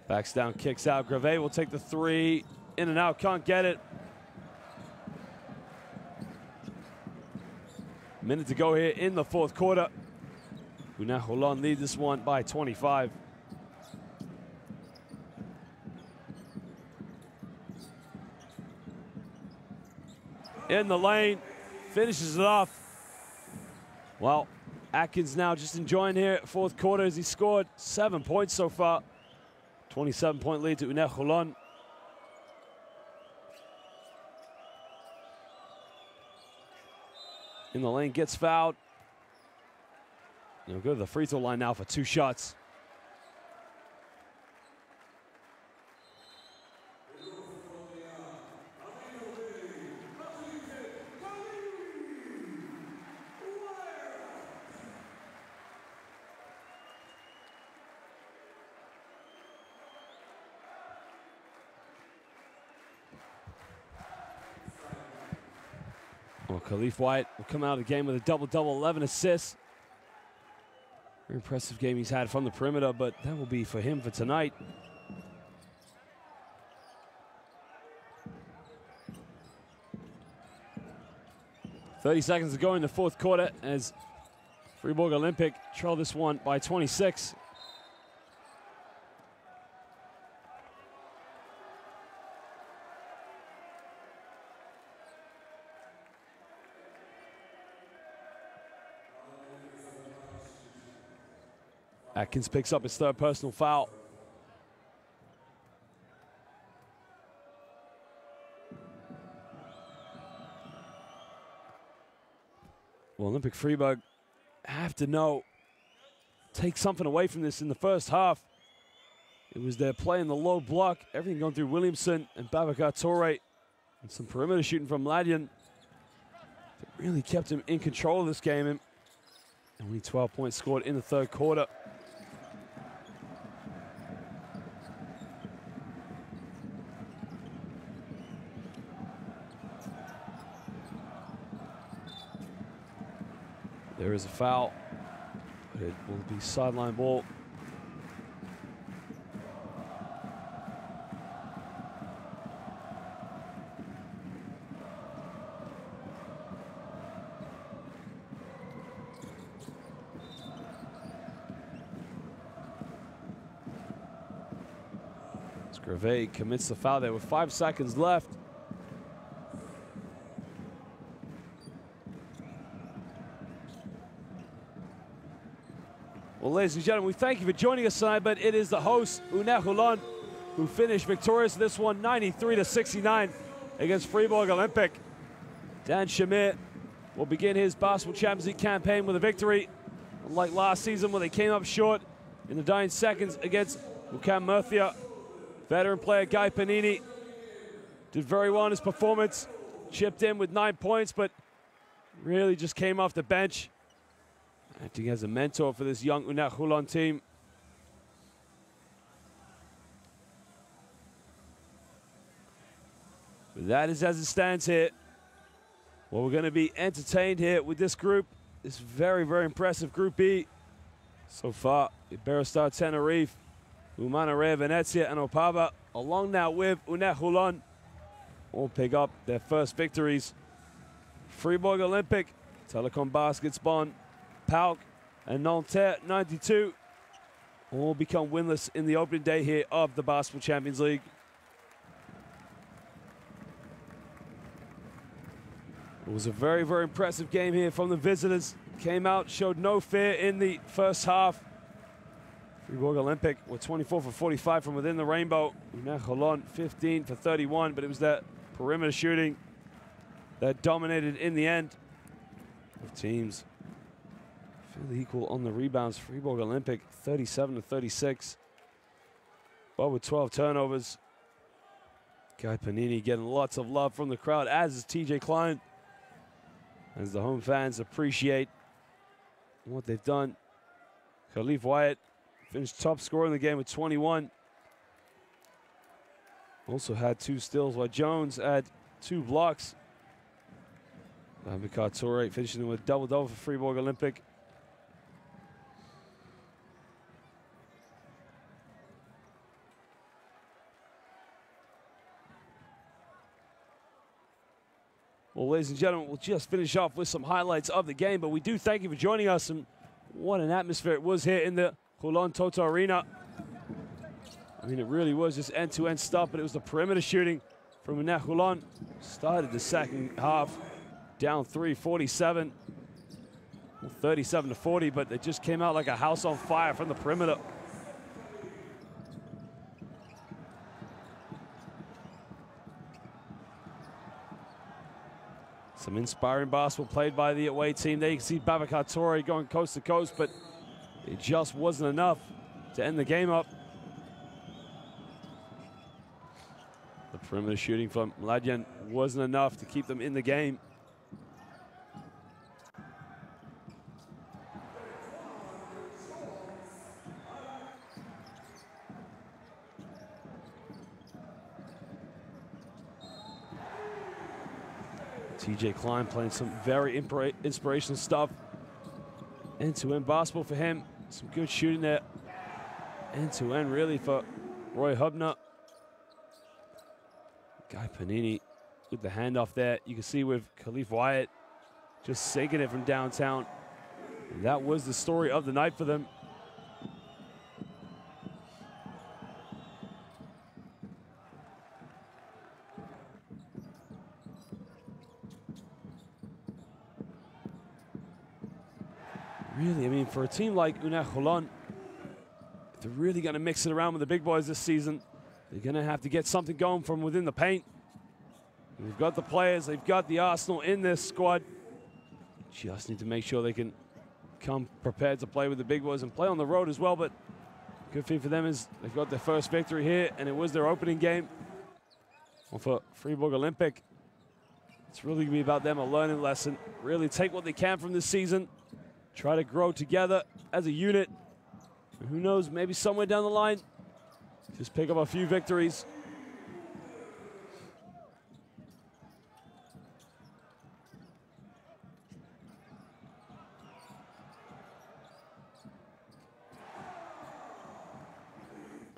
Speaker 1: Backs down, kicks out. Grave will take the 3. In and out, can't get it. Minute to go here in the 4th quarter. UNET Holon lead this one by 25. In the lane, finishes it off. Well, Atkins now just enjoying here 4th quarter as he scored 7 points so far. 27-point lead to UNET Holon. In the lane, gets fouled. He'll go to the free throw line now for 2 shots. Well, Khalif Wyatt will come out of the game with a double-double, 11 assists. Very impressive game he's had from the perimeter, but that will be for him for tonight. .30 seconds to go in the 4th quarter as Fribourg Olympic trail this one by 26. Atkins picks up his 3rd personal foul. Well, Olympic Fribourg have to know take something away from this in the first half. It was their play in the low block, everything going through Williamson and Babacar Toure, and some perimeter shooting from Mladian that really kept him in control of this game. And only 12 points scored in the third quarter. There is a foul, but it will be sideline ball. Grave commits the foul there with 5 seconds left. Well, ladies and gentlemen, we thank you for joining us tonight, but it is the host, UNET Holon, who finished victorious in this one, 93-69 against Fribourg Olympic. Dan Shamir will begin his Basketball Champions League campaign with a victory, unlike last season where they came up short in the dying seconds against Mukam Murthia. Veteran player Guy Panini did very well in his performance, chipped in with 9 points, but really just came off the bench, acting as a mentor for this young UNET Holon team. But that is as it stands here. Well, we're going to be entertained here with this group, this very, very impressive Group B. So far, Iberostar Tenerife, Umana Rea Venezia and Opava, along now with UNET Holon, all pick up their first victories. Fribourg Olympic, Telecom Baskets Bonn, PAOK, and Nanterre 92 all become winless in the opening day here of the Basketball Champions League. It was a very, very impressive game here from the visitors. Came out, showed no fear in the first half. Fribourg Olympic were 24 for 45 from within the rainbow. UNET Holon 15 for 31, but it was that perimeter shooting that dominated in the end. Both teams fairly equal on the rebounds. Fribourg Olympic 37 to 36, but with 12 turnovers. Guy Panini getting lots of love from the crowd, as is TJ Klein, as the home fans appreciate what they've done. Khalif Wyatt finished top scorer in the game with 21. Also had 2 steals, while Jones had 2 blocks. Babacar Toure finishing with a double-double for Fribourg Olympic. Well, ladies and gentlemen, we'll just finish off with some highlights of the game, but we do thank you for joining us, and what an atmosphere it was here in the Holon Toto Arena. I mean, it really was just end-to-end stuff, but it was the perimeter shooting from UNET Holon. Started the second half down 3, 47, well, 37 to 40, but they just came out like a house on fire from the perimeter. Some inspiring basketball played by the away team. There you can see Babacar Toure going coast to coast, but it just wasn't enough to end the game up. The perimeter shooting from Mladian wasn't enough to keep them in the game. TJ Klein playing some very inspirational stuff. End-to-end basketball for him. Some good shooting there. End-to-end really for Roy Hubner. Guy Panini with the handoff there. You can see with Khalif Wyatt just sinking it from downtown. And that was the story of the night for them. Really, I mean, for a team like UNET Holon, if they're really going to mix it around with the big boys this season, they're going to have to get something going from within the paint. And they've got the players, they've got the arsenal in this squad. Just need to make sure they can come prepared to play with the big boys and play on the road as well. But good thing for them is they've got their first victory here, and it was their opening game. Well, for Fribourg Olympic, it's really going to be about them, a learning lesson. Really take what they can from this season, try to grow together as a unit. And who knows, maybe somewhere down the line, just pick up a few victories.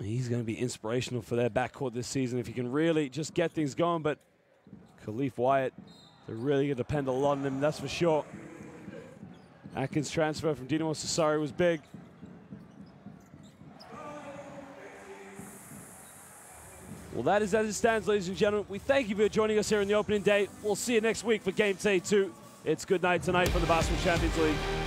Speaker 1: He's going to be inspirational for their backcourt this season if he can really just get things going. But Khalif Wyatt, they're really going to depend a lot on him, that's for sure. Atkins' transfer from Dinamo Sassari was big. Well, that is as it stands, ladies and gentlemen. We thank you for joining us here on the opening day. We'll see you next week for Game Day 2. It's good night tonight for the Basketball Champions League.